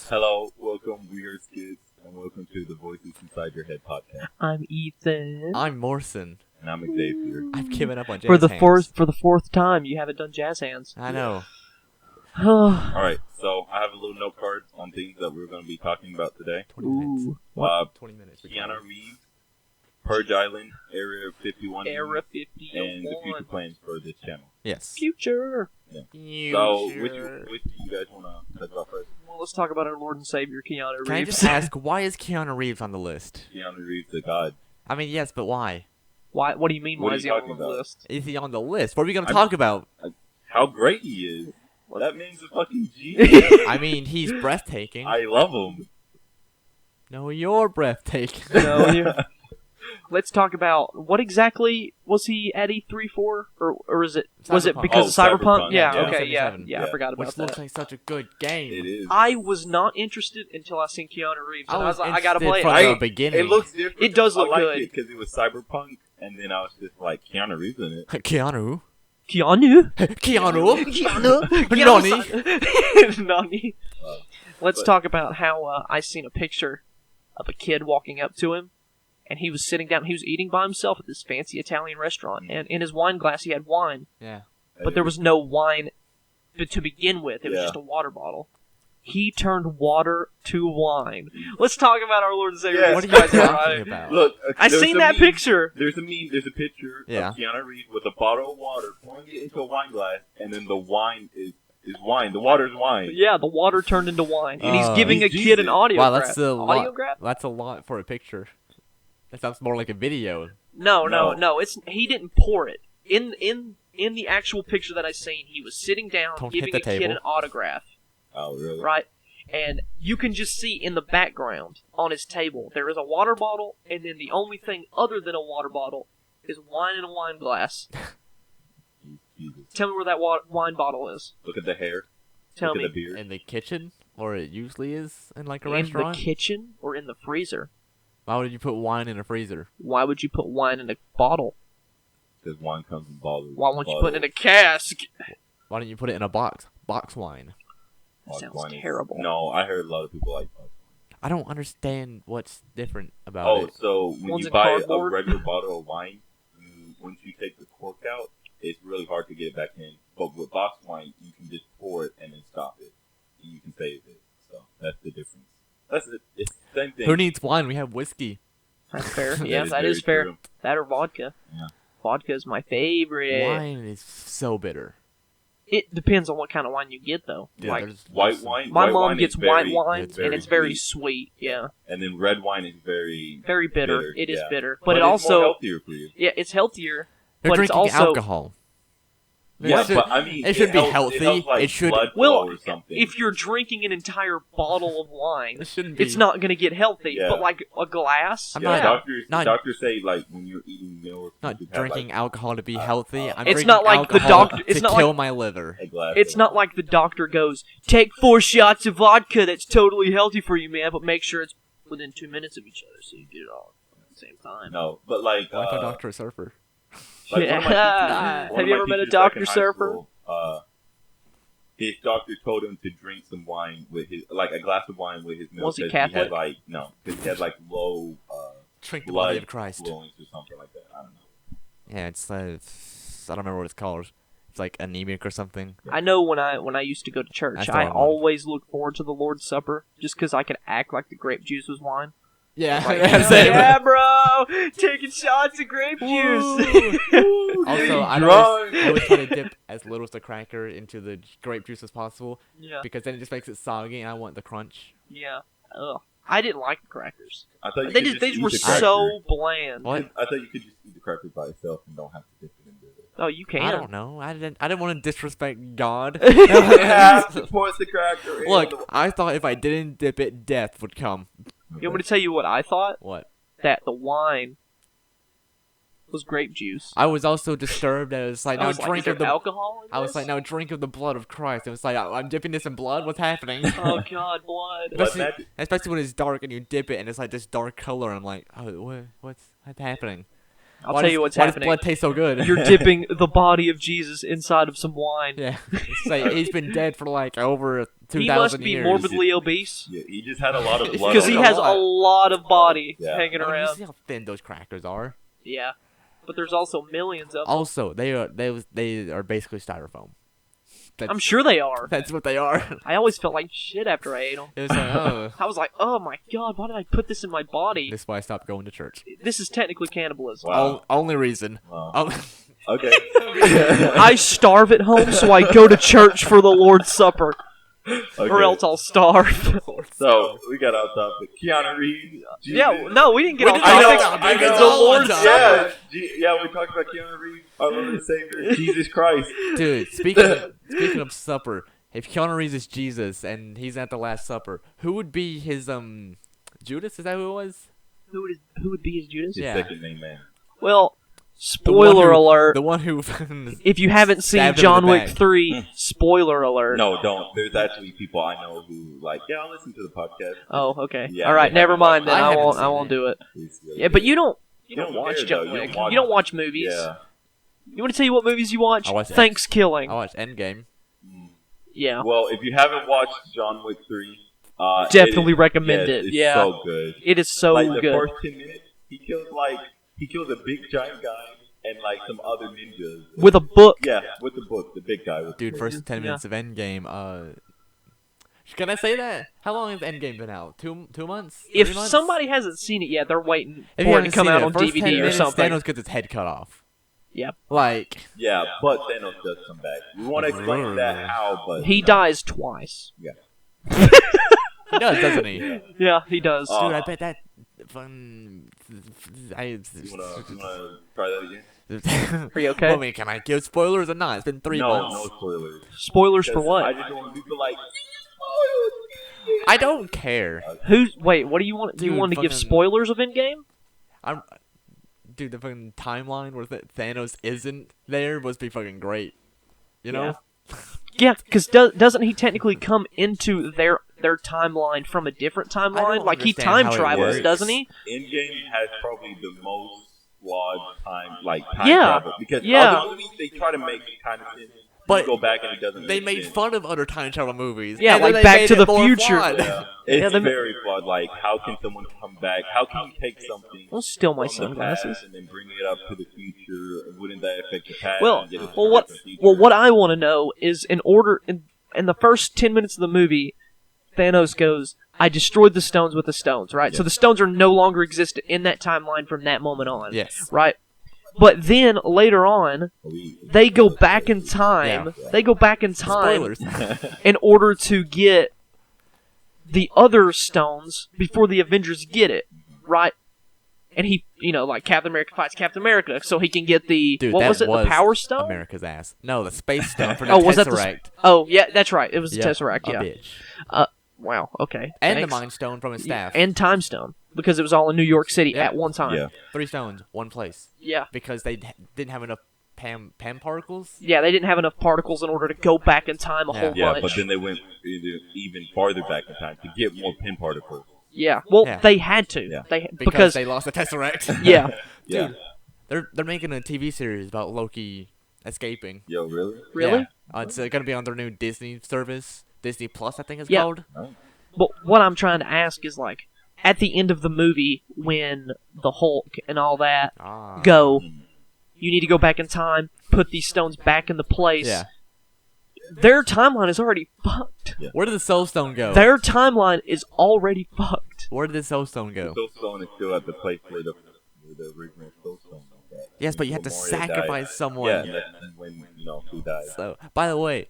Skits. Hello, welcome, we are Skits, and welcome to the Voices Inside Your Head podcast. I'm Ethan. I'm Morrison. And I'm Xavier. I've given up on jazz For the hands. fourth time, you haven't done jazz hands. I know. Alright, so I have a little note card on things that we're going to be talking about today. 20 minutes. Ooh. 20 minutes. Keanu Reeves, Purge Island, Area 51, Era 51. and the future plans for this channel. Yes. Future. So, which do you guys want to talk about first? Well, let's talk about our Lord and Savior, Keanu Reeves. Can I just ask, why is Keanu Reeves on the list? Keanu Reeves, the god. I mean, yes, but why? Why? What do you mean? What Why are is you he on talking the about? list? Is he on the list? What are we going to talk about? How great he is. That man's a fucking genius. I mean, he's breathtaking. I love him. No, you're breathtaking. Let's talk about what exactly was he at E3 for, or is it? Was it Cyberpunk. because Oh, of Cyberpunk? Cyberpunk. Yeah. Yeah. Okay. Yeah. 77. I forgot about Which that. looks like such a good game. It is. I was not interested until I seen Keanu Reeves, and I was like, I gotta play from it. the beginning. It looks different. It does look I good. liked it because it was cyberpunk, and then I was just like, Keanu Reeves in it. Keanu? Keanu. Keanu? Nani. Let's talk about how I seen a picture of a kid walking up to him, and he was sitting down. He was eating by himself at this fancy Italian restaurant, and in his wine glass he had wine, Yeah. but there was no wine to begin with. It was Yeah. just a water bottle. He turned water to wine. Let's talk about our Lord and Savior. Yes. What are you Jesus Christ, talking alright? about? Look, I there's seen a that meme. picture. There's a meme. There's a picture Yeah. of Keanu Reeves with a bottle of water, pouring it into a wine glass, and then the wine is wine. The water's wine. Yeah, the water turned into wine, and he's Oh. giving a He's kid an Jesus. audio. Wow, that's a lot. Audiograph? That's a lot for a picture. That sounds more like a video. No. No. It's he didn't pour it. In the actual picture that I seen, he was sitting down Don't hit giving the a kid table. an autograph, Oh, really? right? And you can just see in the background on his table there is a water bottle, and then the only thing other than a water bottle is wine in a wine glass. Jesus. Tell me where that wine bottle is. Look at the hair. Tell Look me. at the beard. In the kitchen? Or it usually is in like a In restaurant? the kitchen or in the freezer? Why would you put wine in a freezer? Why would you put wine in a bottle? Because wine comes in bottles. Why won't you put it in a cask? Why don't you put it in a box? Box wine. That sounds Wine is- terrible. No, I heard a lot of people like box. I don't understand what's different about Oh, it. so when One's you in buy cardboard. a regular bottle of wine, once you take the cork out, it's really hard to get it back in. But with box wine, you can just pour it and then stop it. And you can save it. So that's the difference. That's it. It's the same thing. Who needs wine? We have whiskey. That's fair. That Yeah, is that is very fair. true. That or vodka. Yeah. Vodka is my favorite. Wine is so bitter. It depends on what kind of wine you get, though. Yeah, like there's White wine. my white mom wine gets is white very- wine, it's and it's very sweet. Yeah, And then red wine is very very bitter. Bitter, It is yeah. bitter, but it it's also more healthier for you. yeah, it's healthier. You're But it's drinking also- alcohol. Yeah, It should- but I mean, it should be helps- healthy. It, helps, like, It should- blood Well, flow or something. if you're drinking an entire bottle of wine, It shouldn't be. it's not going to get healthy. Yeah. But like a glass, I'm yeah, not- doctors say like when you're eating meals, not you should have, drinking like, alcohol to be healthy. I'm It's drinking not like the alcohol doctor- it's to not kill like- my liver. a glass it's of- not like the doctor goes, take 4 shots of vodka. That's totally healthy for you, man. But make sure it's within 2 minutes of each other, so you get it all at the same time. No, but like, Like a doctor, a surfer. like one of my Yeah. teachers- one Have of you my ever met a teachers back Dr. in high Surfer? school, his doctor told him to drink some wine with his, like a glass of wine with his milk. Was he 'cause Catholic? He had like no, because he had like low Drink the blood body of Christ. flowings or something like that. I don't know. Yeah, it's I don't remember what it's called. It's like anemic or something. I know when I used to go to church, That's I the wrong one. always look forward to the Lord's Supper just because I could act like the grape juice was wine. Yeah, Like, same. yeah, bro, taking shots of grape juice. Also, I Drunk. always try to dip as little as the cracker into the grape juice as possible yeah, because then it just makes it soggy, and I want the crunch. yeah. Ugh. I didn't like the crackers. I thought you They could just eat were the cracker. so bland. What? I thought you could just eat the cracker by itself and don't have to dip it into it. Oh, you can. I don't know. I didn't want to disrespect God. You have to put the cracker in. Look, I thought if I didn't dip it, death would come. You want me to tell you what I thought? What? That the wine was grape juice. I was also disturbed that it was like, I now was like, drink is there of the. alcohol in I was this? like, now drink of the blood of Christ. It was like, I'm dipping this in blood. What's happening? Oh God, blood. Blood Especially, magic. especially when it's dark and you dip it and it's like this dark color. I'm like, oh, what's happening? I'll tell you what's why happening. Why does blood taste so good? You're dipping the body of Jesus inside of some wine. Yeah, it's like he's been dead for like over He 2,000 must be years. morbidly obese Yeah, he just had a lot of blood. because he on has him. a lot of body Yeah. hanging I mean, you around. see how thin those crackers are. Yeah, but there's also millions of them. Also, they are basically styrofoam. I'm sure they are. That's what they are. I always felt like shit after I ate them. It was like, oh, I was like, oh my god, why did I put this in my body? this is why I stopped going to church. This is technically cannibalism. Wow. Only reason. Wow. Oh, Okay. I starve at home, so I go to church for the Lord's Supper, Okay. or else I'll starve. So we got off topic. Keanu Reeves. Jesus. Yeah, no, we didn't get off I know. topic. I know. The Lord's Supper. Yeah, we talked about Keanu Reeves, our Lord and Savior, Jesus Christ. dude, speaking of supper, if Keanu Reeves is Jesus and he's at the Last Supper, who would be his Judas? Is that who it was? Who would be his Judas? His Yeah. second name man. Well, The one spoiler who- alert. The one who. If you haven't seen stabbed him in John the Wick back. 3, spoiler alert. No, don't. There's actually people I know who I'll listen to the podcast. Oh, okay. Yeah, All right, they never haven't mind watched then. it. I I haven't won't. seen I won't it. do it. It's Yeah, but you don't. You don't You don't watch care, John though. You Wick. don't watch- You don't watch movies. Yeah. You want to tell you what movies you watch? I watch Thanksgiving. I watched Endgame. Yeah. Well, if you haven't watched John Wick 3, Definitely it is- recommend yes, it. It's Yeah. so good. It is so Like the good. first 10 minutes, he kills a big giant guy and some other ninjas. With a book. Yeah, with the book, the big guy with Dude, the book. first 10 Yeah. minutes of Endgame. Can I say that? How long has Endgame been out? 2 months? If 3 months? somebody hasn't seen it yet, they're waiting If you for it to haven't come seen out it, on first 10 DVD or minutes, something. Thanos gets his head cut off. Yep. Like, Yeah, but Thanos does come back. We want to explain that how, but He dies twice. he does, doesn't he? Yeah. Yeah, he does. Oh. Dude, I bet that fun. You wanna try that again? Are you okay? Well, I mean, can I give spoilers or not? It's been 3 months. No spoilers. Spoilers for Because what? I just don't want people I don't care. Wait, what do you want? Do you Dude, want to give fucking- spoilers of Endgame? Dude, the fucking timeline where Thanos isn't there must be fucking great. You know? Yeah, because doesn't he technically come into their timeline from a different timeline? don't Like he understand time how it travels, works. doesn't he? Endgame has probably the most flawed time Yeah. travel because Yeah. other movies they try to make kind of sense. But you go back and it doesn't. They make made sense. fun of other time travel movies. Yeah, and then like they Back made to it the more Future. flawed. Yeah. It's Yeah, they ma- very flawed. Like, how can someone come back? How can you take something Don't steal my from the past sunglasses. and then bring it up to the future? Wouldn't that affect the past? Well, and get it to well, a what different future? well what I want to know is in the first 10 minutes of the movie, Thanos goes, "I destroyed the stones with the stones." Right, so Yeah. the stones are no longer existent in that timeline from that moment on. Yes. Right. But then later on, they go back in time. Yeah. They go back in time Spoilers. in order to get the other stones before the Avengers get it, right? And he, like Captain America fights Captain America, so he can get the Dude, what that was it? The Power Stone? America's ass. No, the Space Stone for the Oh, was that the Tesseract. Oh, yeah, that's right. It was the Yep, Tesseract. a Yeah. bitch. Wow. Okay. And Thanks. the Mind Stone from his staff. And Time Stone because it was all in New York City Yeah. at one time. Yeah. 3 stones, 1 place. Yeah. Because they didn't have enough Pam particles. Yeah, they didn't have enough particles in order to go back in time a Yeah. whole Yeah, bunch. but then they went even farther back in time to get more pin particles. Yeah. Well, Yeah. they had to. Yeah. Because they lost the Tesseract. yeah. Yeah. They're making a TV series about Loki escaping. Yo, really? Really? Yeah. It's gonna be on their new Disney service, Disney Plus, I think it's Yeah. called. But what I'm trying to ask is like at the end of the movie when the Hulk and all that Ah. go, you need to go back in time, put these stones back into place. Yeah. Their timeline is already fucked. Where did the Soul Stone go? Their timeline is already fucked. Where did the Soul Stone go? Soul Stone is still at the place where the original Soul Stone was at. Yes, but you have to Gamora sacrifice died. someone. Yeah, and that's when who died. So, by the way,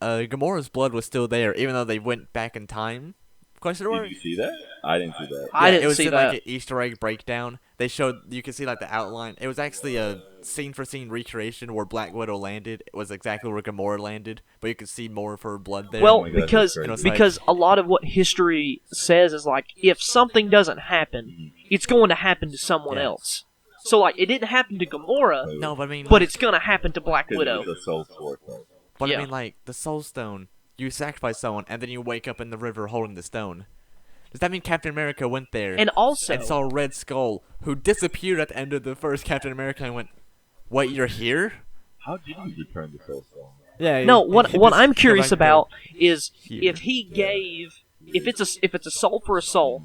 Gamora's blood was still there, even though they went back in time. Question mark? Did you see that? I didn't see that. I didn't it was see in, that. like an Easter egg breakdown. They showed you can see like the outline. It was actually a scene for scene recreation where Black Widow landed. It was exactly where Gamora landed, but you could see more of her blood there. Well, my God, because that's crazy. because a lot of what history says is like if something doesn't happen, it's going to happen to someone Yeah. else. So like it didn't happen to Gamora, no, but I mean, but it's going to happen to Black Because Widow. it was a Soul Sword, though. but yeah. I mean, like the Soul Stone. You sacrifice someone, and then you wake up in the river holding the stone. Does that mean Captain America went there And also, and saw Red Skull, who disappeared at the end of the first Captain America, and went, "Wait, you're here?" How did he return the Soul Stone? Yeah. No, you what can what just I'm go curious back and go, about is here. if it's a soul for a soul,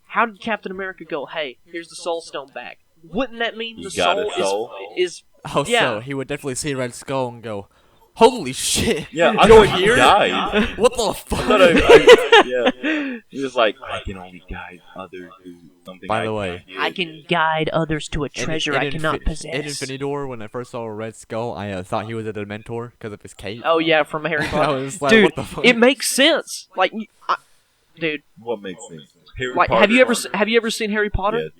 how did Captain America go? Hey, here's the Soul Stone back. Wouldn't that mean You the got a soul soul? is Oh, yeah. so he would definitely see Red Skull and go, "Holy shit! Yeah, I you're thought he here! died. What the I fuck?" thought yeah. He was like, I can only guide others to something. By the way, I can guide others to a treasure I cannot possess. In Infinity War, when I first saw Red Skull, I thought he was a Dementor because of his cape. Oh yeah, from Harry I Potter. was like, Dude, what the fuck? it makes sense. Like, dude, What makes sense? Harry like Potter. have you ever seen Harry Potter? Yes,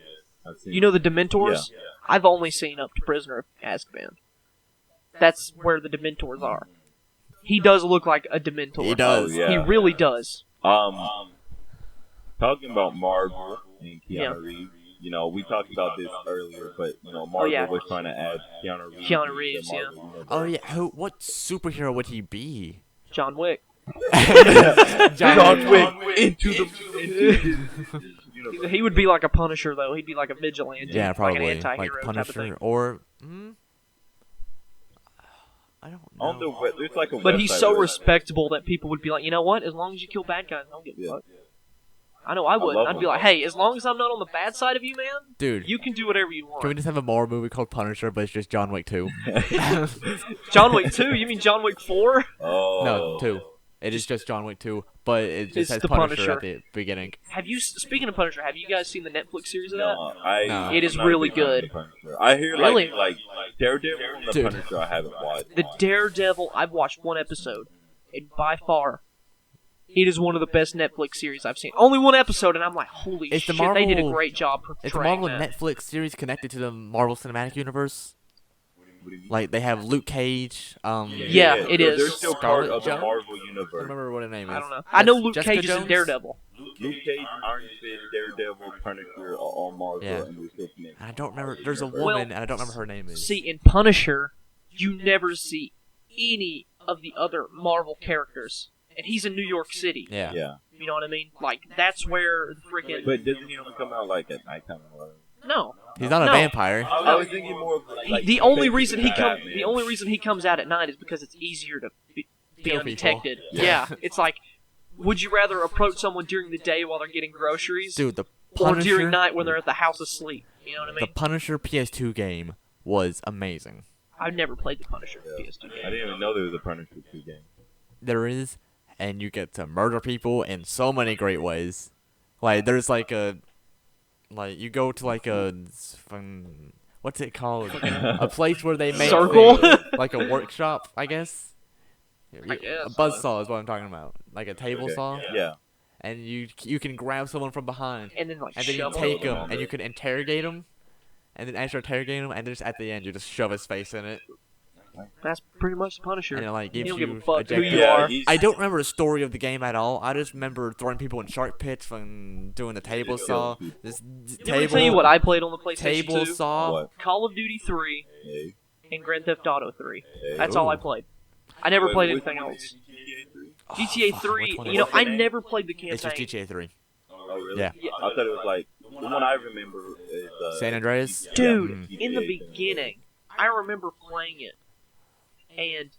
I've seen You know the Dementors? Yeah. I've only seen up to Prisoner of Azkaban. That's where the Dementors are. He does look like a Dementor. He does. Oh, yeah. He really does. Talking about Marvel and Keanu Yeah. Reeves, you know, we talked about this earlier, but you know, Marvel yeah. was trying to add Keanu Reeves. Keanu to the Reeves, yeah. Marvel universe. Oh yeah, what superhero would he be? John Wick. John Wick into the universe. He would be like a Punisher, though. He'd be like a vigilante. Yeah, probably Like an like anti-hero type of Punisher thing. or I don't know. On the there's like a But he's website so where- respectable that people would be like, you know what? As long as you kill bad guys, I don't give a Yeah. fuck. I know I would. love I'd be him. like, hey, as long as I'm not on the bad side of you, man, Dude, you can do whatever you want. can we just have a Marvel movie called Punisher, but it's just John Wick 2? John Wick 2? You mean John Wick 4? Oh. No, 2. It is just John Wick 2, but it just It's has the Punisher Punisher. at the beginning. Have you? Speaking of Punisher, have you guys seen the Netflix series of that? No, No. It is I'm not a really big fan of good. the Punisher. I hear Really? like Daredevil and the Dude. Punisher. I haven't watched. The Daredevil. I've watched one episode, and by far, it is one of the best Netflix series I've seen. Only one episode, and I'm like, holy It's the shit! They did a Marvel- great job It's a portraying Marvel that. Netflix series connected to the Marvel Cinematic Universe. What do you mean? Like they have Luke Cage. Yeah, it is. They're still Scarlet part of the Jones? Marvel I universe. don't remember what her name is. I don't know. I know Luke Jessica Cage is in Jones? Daredevil. Luke Cage, Iron Fist, Daredevil, Punisher are all Marvel, Yeah. and they're still connected. I don't remember. There's a Universe. woman, and I don't remember her name is. See, in Punisher, you never see any of the other Marvel characters, and he's in New York City. Yeah. Yeah, You know what I mean? Like that's where the freaking but doesn't he only come out like at nighttime or whatever? no. He's not a No. vampire. I was thinking more of like The only Batman. reason he comes out at night is because it's easier to be Kill undetected. people. Yeah, it's like, would you rather approach someone during the day while they're getting groceries, Dude, the or Punisher. during night when they're at the house asleep? You know what I The mean? Punisher PS2 game was amazing. I've never played the Punisher Yeah. PS2 I game. didn't even know there was a Punisher 2 game. There is, and you get to murder people in so many great ways. Like there's like you go to like what's it called? A place where they make Circle? things, like a workshop, I guess. I guess. A buzzsaw is what I'm talking about, like a table Okay. saw, Yeah. and you can grab someone from behind, And then like and then you shove take them. him, and you can interrogate him, and then after interrogating him, and then just at the end you just shove his face in it, That's pretty much the Punisher. and it like He gives don't you give a fuck who objective- you are. he's- I don't remember the story of the game at all. I just remember throwing people in shark pits and doing the table saw. This Let me tell you what I played on the PlayStation table 2. saw. What? Call of Duty 3 Hey, and Grand Theft Auto 3. hey. That's all I Ooh. played. I never Wait, played which anything one is else. it? GTA 3? Oh, GTA fuck, 3, which one you is know, it? I never played the campaign. It's just GTA 3. Oh, really? Yeah. Yeah. I thought it was like the one I remember is San Andreas. Dude, Yeah. in the GTA. beginning, I remember playing it, and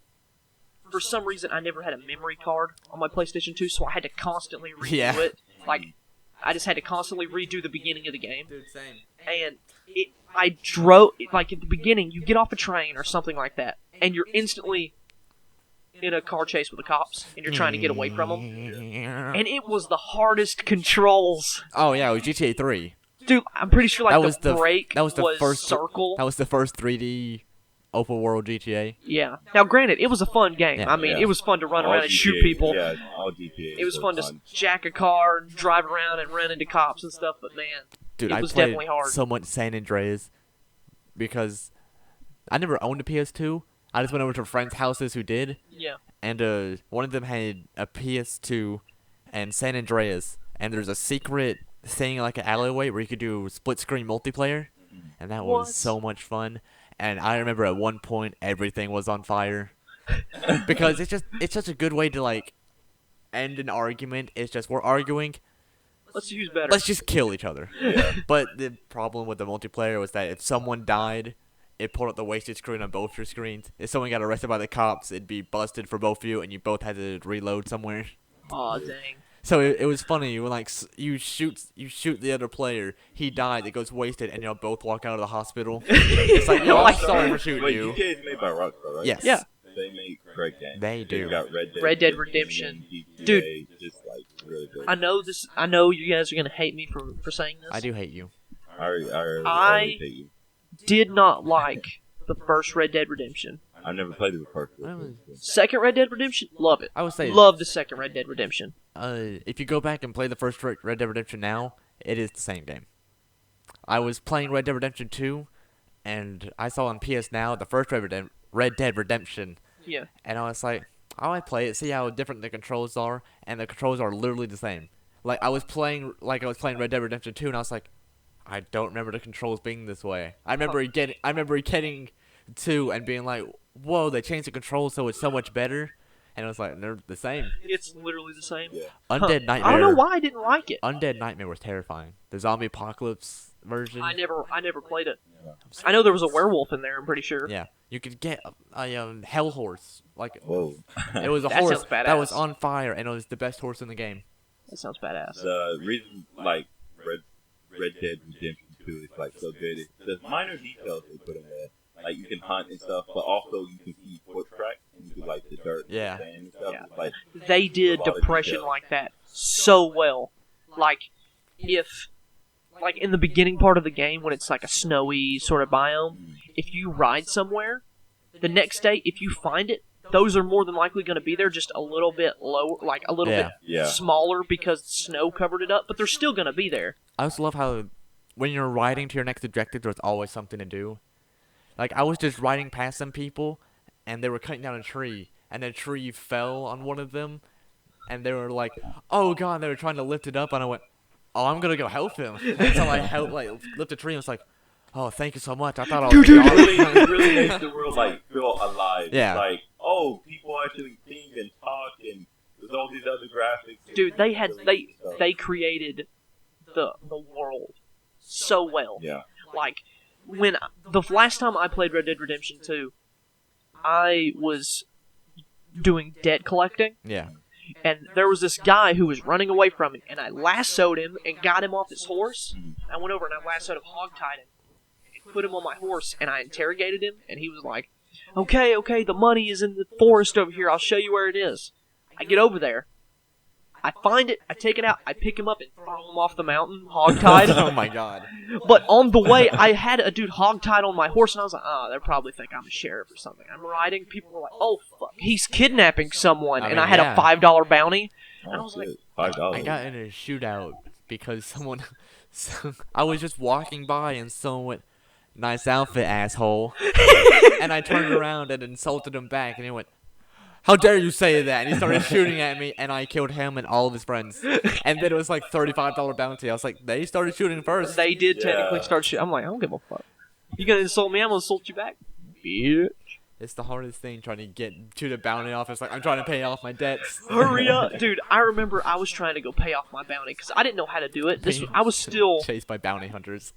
for some reason, I never had a memory card on my PlayStation 2, so I had to constantly redo Yeah. it. Like, I just had to constantly redo the beginning of the game. Dude, same. And I drove, like at the beginning, you get off a train or something like that, and you're instantly in a car chase with the cops, and you're trying to get away from them. And it was the hardest controls. Oh yeah, it was GTA 3. Dude, I'm pretty sure like That was the the- break that was the first- circle. That was the first 3D open world GTA. Yeah. Now, granted, it was a fun game. Yeah. I mean, Yeah. it was fun to run All around and shoot GTA people. Yeah, all GTA. It was fun to jack a car, drive around, and run into cops and stuff. But man, Dude, It I was played definitely hard. so much San Andreas because I never owned a PS2. I just went over to friends' houses who did, yeah. and one of them had a PS2 and San Andreas, and there's a secret thing like an alleyway where you could do split screen multiplayer, and that What? was so much fun. And I remember at one point everything was on fire because it's such a good way to like end an argument. It's just we're arguing, Let's use better. let's just kill each other. But the problem with the multiplayer was that if someone died, it pulled up the wasted screen on both your screens. If someone got arrested by the cops, it'd be busted for both of you, and you both had to reload somewhere. Aw, dang. So it was funny. When like you shoot the other player, he died. It goes wasted, and y'all both walk out of the hospital. It's like, yo, I'm sorry for shooting Wait, you. GTA is made by Rockstar, right? Yes. Yeah. They make great games. They do. They've got Red Dead Redemption. GTA, Dude. just like really good. I know this. I know you guys are gonna hate me for saying this. I do hate you. I already hate you. Did not like the first Red Dead Redemption. I never played it with first. Second Red Dead Redemption, love it. I would say, Love the second Red Dead Redemption. if you go back and play the first Red Dead Redemption now, it is the same game. I was playing Red Dead Redemption 2, and I saw on PS Now the first Red Dead Redemption, Yeah. and I was like, oh, I play it, see how different the controls are, and the controls are literally the same. Like I was playing Red Dead Redemption 2, and I was like, I don't remember the controls being this way. I remember getting 2 and being like, whoa, they changed the controls so it's so much better, and I was like, they're the same. It's literally the same. Yeah. Undead Nightmare. I don't know why I didn't like it. Undead Nightmare was terrifying. The zombie apocalypse version. I never played it. I know there was a werewolf in there. I'm pretty sure. Yeah, you could get a hell horse. Like Whoa. it was a That horse sounds badass. that was on fire, and it was the best horse in the game. That sounds badass. The reason, like, Red Dead Redemption 2 is, like, so good is there's minor details they put in there. Like, you can hunt and stuff, but also you can see foot tracks into, like, the dirt Yeah. and sand and stuff. Yeah. It's like, They did a lot of depression detail. like that so well. Like, like in the beginning part of the game when it's like a snowy sort of biome, if you ride somewhere, the next day if you find it, those are more than likely going to be there, just a little bit lower, like a little Yeah. bit smaller because snow covered it up, but they're still going to be there. I also love how when you're riding to your next objective, there's always something to do. Like I was just riding past some people, and they were cutting down a tree, and a tree fell on one of them, and they were like, "Oh God!" They were trying to lift it up, and I went, "Oh, I'm gonna go help him." And so I helped, like, lift the tree, and was like, "Oh, thank you so much. I thought I was." it really makes the world, like, feel alive. Yeah. Like, oh, people actually think and talk, and there's all these other graphics. Dude, they created the world so well. Yeah. Like, when the last time I played Red Dead Redemption 2, I was doing debt collecting, Yeah. and there was this guy who was running away from me, and I lassoed him and got him off his horse. I went over and I lassoed him, hog-tied him, and put him on my horse, and I interrogated him, and he was like, okay, the money is in the forest over here, I'll show you where it is. I get over there, I find it, I take it out, I pick him up and throw him off the mountain, hog-tied. Oh my God. But on the way, I had a dude hog-tied on my horse, and I was like, oh, they probably think I'm a sheriff or something. I'm riding, people were like, oh, fuck, he's kidnapping someone, I and mean, I had yeah. a $5 bounty. And I was like, $5. I got in a shootout because someone. I was just walking by and someone went, "Nice outfit, asshole," and I turned around and insulted him back, and he went, "How dare you say that?" And he started shooting at me, and I killed him and all of his friends. And then it was like $35 bounty. I was like, they started shooting first. they did technically Yeah. start shooting. I'm like, I don't give a fuck. You gonna insult me, I'm gonna insult you back. Bitch. It's the hardest thing trying to get to the bounty office. Like, I'm trying to pay off my debts. Hurry up. Dude, I remember I was trying to go pay off my bounty, because I didn't know how to do it. I was still... chased by bounty hunters.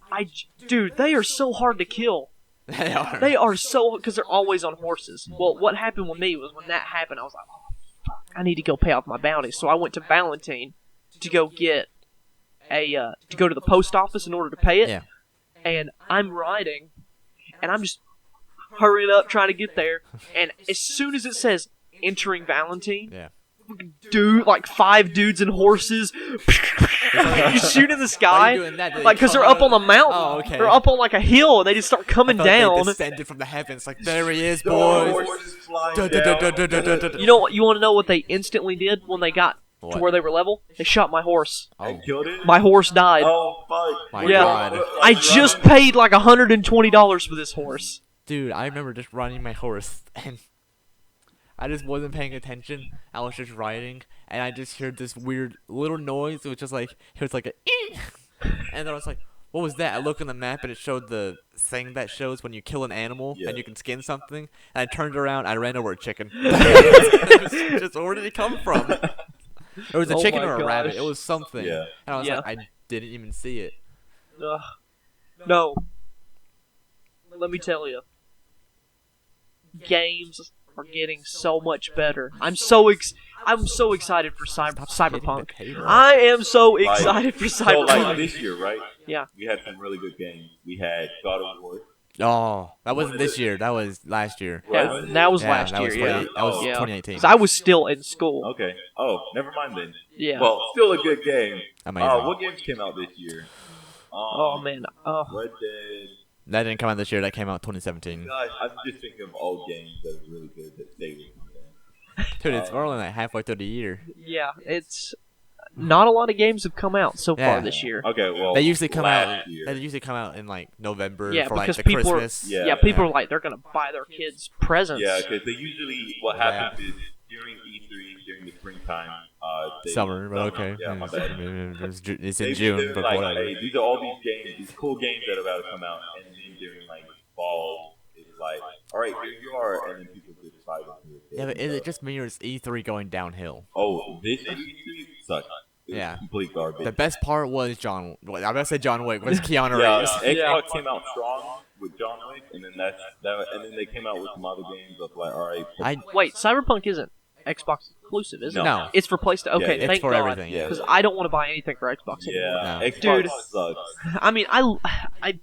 Dude, they are so hard to kill. They are. They are so... because they're always on horses. Well, what happened with me was when that happened, I was like, oh, fuck, I need to go pay off my bounty. So I went to Valentine to go get to go to the post office in order to pay it. Yeah. And I'm riding, and I'm just hurrying up, trying to get there. And as soon as it says entering Valentine, Yeah. dude, like 5 dudes and horses, you shoot in the Why are sky, you doing that? Did they like because they're come up on a mountain, Oh, okay. they're up on like a hill, and they just start coming I thought down. They descended from the heavens. Like, there he is, boys. Horses flying Dun, dun, dun, dun, dun, dun, dun, dun. You know what? You want to know what they instantly did when they got to What? where they were level? They shot my horse. I killed it? My horse died. Oh, fuck. My Yeah. God. I just paid like $120 for this horse. Dude, I remember just riding my horse, and I just wasn't paying attention. I was just riding, and I just heard this weird little noise. It was just like, it was like a, and then I was like, what was that? I looked on the map, and it showed the thing that shows when you kill an animal, Yeah. and you can skin something. And I turned around, I ran over a chicken. just where did it come from? It was a Oh chicken my or a rabbit. It gosh. was something. Yeah. And I was Yeah. like, I didn't even see it. Ugh. No. Let me tell you. games are getting so much better. I'm so excited for Cyberpunk. I am so excited for So Cyberpunk. like this year, right? Yeah. We had some really good games. We had God of War. Oh, that wasn't this year. That was last year. Yeah, that was Yeah, last that year. was Yeah, 20 that was yeah. 2018. 'Cause I was still in school. Okay. Oh, never mind then. Yeah. Well, still a good game. Amazing. What games came out this year? Oh man. Oh. Red Dead. That didn't come out this year. That came out 2017. Guys, I'm just thinking of old games that are really good that stay with me. Dude, it's we're only like halfway through the year. Yeah, it's not a lot of games have come out so Yeah. far this year. Okay, well, They usually come last out. year. They usually come out in like November Yeah, for like because the people are- Christmas. Yeah. Yeah, people are like they're gonna buy their kids presents. Yeah, because they usually what happens is during E3 during the springtime, Summer, but okay. Yeah, my bad. It's in June, They're but like, whatever. hey, these are all these games, these cool games that are about to come out, and then during like fall, it's like, all right, here you are, and then people just decide to do it. Yeah, but is it just me or is E3 going downhill? Oh, this E3 sucks. It was Yeah. complete garbage. The best part was I'm about to say John Wick, was Keanu Yeah, Reeves. Xbox came out strong with John Wick, and then and then they came out with some other games of like, all right, Wait, Cyberpunk isn't Xbox exclusive, is it? No. It's for PlayStation. Okay, Yeah, it's thank for God. everything. Yeah. Because I don't want to buy anything for Xbox anymore. yeah, No. Xbox Dude. sucks. I mean, I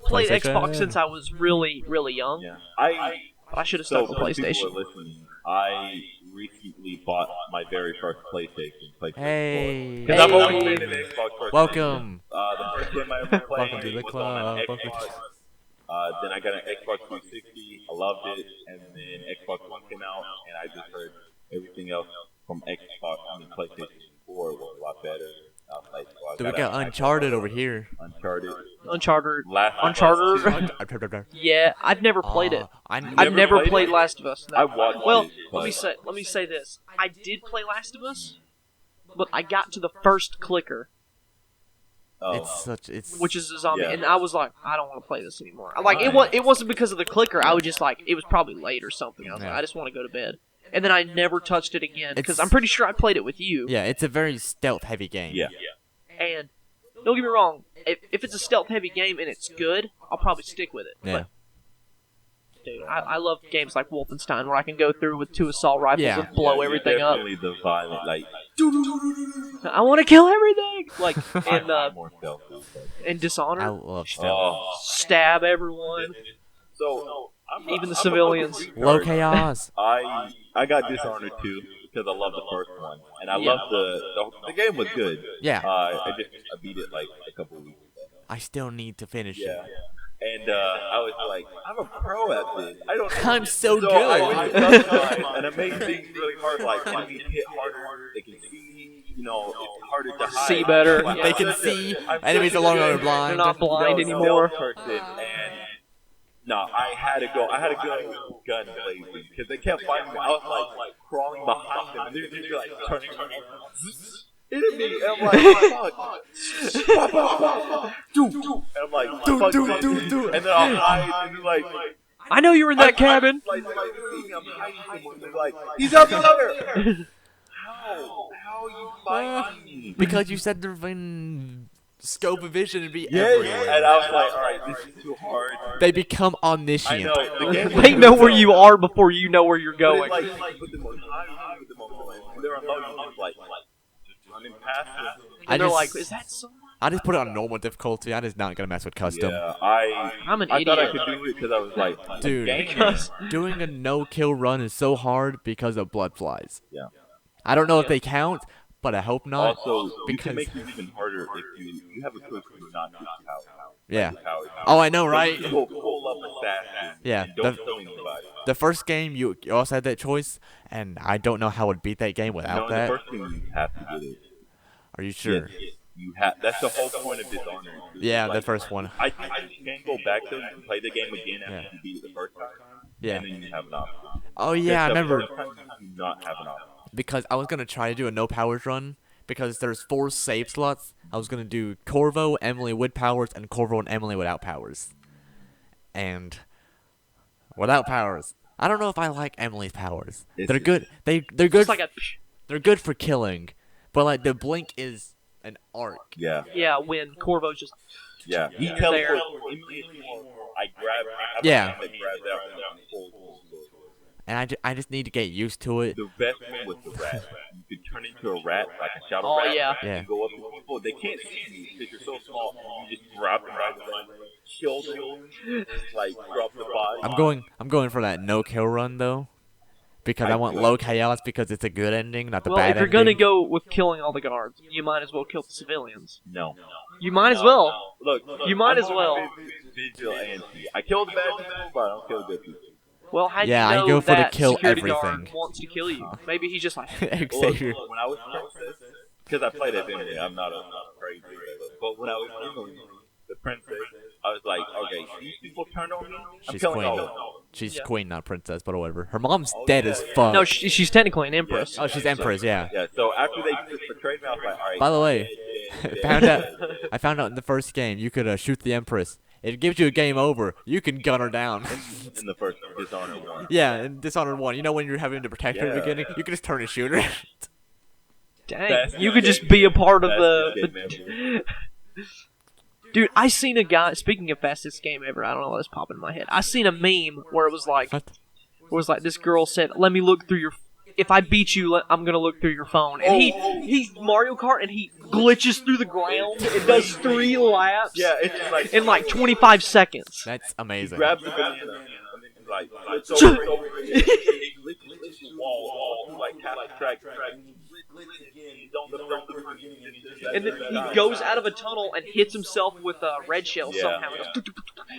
played PlayStation. Xbox since I was really, really young. Yeah, I should have stuck so with for people PlayStation. who are listening, I recently bought my very first PlayStation Hey. 4. Because I've Hey. always been an Xbox person. Welcome. The first game I ever played Welcome to the was on an club. Xbox. Then I got an Xbox 360. I loved it, and then Xbox One came out, and I just heard everything else from Xbox. I mean, PlayStation 4 was a lot better. I was like, well, I Dude, we gotta- got Uncharted over here. Uncharted. Uncharted. Last Uncharted. Yeah, I've never played it. I'm I've never played played it? Last of Us. No. I watched Well, it. let me say this. I did play Last of Us, but I got to the first clicker, it's which is a zombie, Yeah. and I was like, I don't want to play this anymore. Like it wasn't because of the clicker. I was just like, it was probably late or something. I was like, Yeah. I just want to go to bed. And then I never touched it again because It's- I'm pretty sure I played it with you. yeah, it's a very stealth heavy game. Yeah. And don't get me wrong, if it's a stealth heavy game and it's good, I'll probably stick with it. Yeah. But, dude, I love games like Wolfenstein where I can go through with 2 assault rifles Yeah. and blow Yeah, everything up. definitely the violent, like, I want to kill everything, like in I'm more stealthy. But, in I Dishonored, love stealth. stab everyone, So, even the civilians. Low chaos. I got Dishonored too because I love the first one, and I love the game was good. Yeah. I beat it like a couple weeks ago. I still need to finish Yeah. it. And I was like, I'm a pro at this. I don't know. I'm so good. I sometimes, and it makes things really hard. Like, enemies hit harder. They can see, it's harder to hide. See better. Like, They I'm can such a- see. I'm Enemies such a no longer good, blind. They're not blind anymore. stealth person, and no, I had to go gun blazing because they kept fighting me. I was like crawling behind them, and they're just like turning around, hitting me. And I'm like, fuck, dude. And I'm like, dude. And then I'll hide, and they're like, I know you're in that cabin. like, I'm hiding somewhere. They're like, he's up there. How are you fighting me? Because you said their scope of vision would be Yes. everywhere. And I was like, all right, this is too hard. They become I omniscient. know. The game was They know good, where though. you are before you know where you're But going. it's like, you put them on high, you put them on low, and they're on low, you just like running past them. And they're just- like, is that someone? I just put it on normal difficulty. I just not gonna mess with custom. Yeah, I'm an I thought I idiot. could do it because I was like, Dude, Because- doing a no-kill run is so hard because of blood flies. Yeah. I don't know if they count, but I hope not. Also, you because can make it even harder if you have a choice to not use power. yeah. Power. Oh, I know, right? So you pull up assassin. Yeah, And don't the- kill anybody. The first game you also had that choice, and I don't know how I'd beat that game No, without in the that. first game you have to get it. Are you sure? Yes, you have. That's the whole point of Dishonored. Yeah, Like, the first one. I think you can go back to and play the game again after Yeah. you beat it the first time. Yeah. And then you have an option. Oh yeah, I remember Sometimes you do not have an option. because I was gonna try to do a no powers run because there's 4 save slots. I was gonna do Corvo, Emily with powers, and Corvo and Emily without powers. And without powers, I don't know if I like Emily's powers. They're good. They're good. It's like a They're good for killing, but like the blink is an arc. Yeah. when Corvo's just Yeah. He There. teleports immediately. I grab. Yeah. That grabs out and pulls. and I just need to get used to it. The best one was the rat. You could turn into a rat, like a shadow Oh, rat, yeah. and go up to people. They can't see you because you're so small. You just grab them by the leg, kill them, like drop the body. I'm going for that no kill run though, because I want low chaos because it's a good ending, not the Well, bad if you're ending. gonna go with killing all the guards, you might as well kill the civilians. No. You might as well. Look, You might as well. Vigilante. I kill the bad people, but I don't kill the good people. Well, how do Yeah, I you know go for to that kill security everything. guard wants to kill you? Maybe he's just like, Xavier. When I was princess, because I played as Emily, I'm not crazy. But when I was Emily, the princess, I was like, okay, these people turned on me. I'm She's killing queen. all of them. She's Yeah. queen, not princess, but whatever. Her mom's dead as fuck. no, she's technically an empress. Oh, she's empress, yeah. Yeah. So after they portrayed me, I was like, all right. By the way, I found out in the first game you could shoot the empress. It gives you a game over. You can gun her down. In the first Dishonored one. Yeah, in Dishonored 1, you know when you're having to protect her in the Yeah. beginning? You can just turn and shoot her. Dang, That's you could just be a part of Fastest the. game ever. Dude, I seen a guy. Speaking of fastest game ever, I don't know what's popping in my head. I seen a meme where it was like, this girl said, "Let me look through your. If I beat you, I'm gonna look through your phone." And he's Mario Kart, and he glitches through the ground. It does 3 laps. Yeah, it's just like in like 25 seconds. That's amazing. grabs the banana and then like flips over the wall, like half the track, And then he goes out of a tunnel and hits himself with a red shell Yeah. somehow,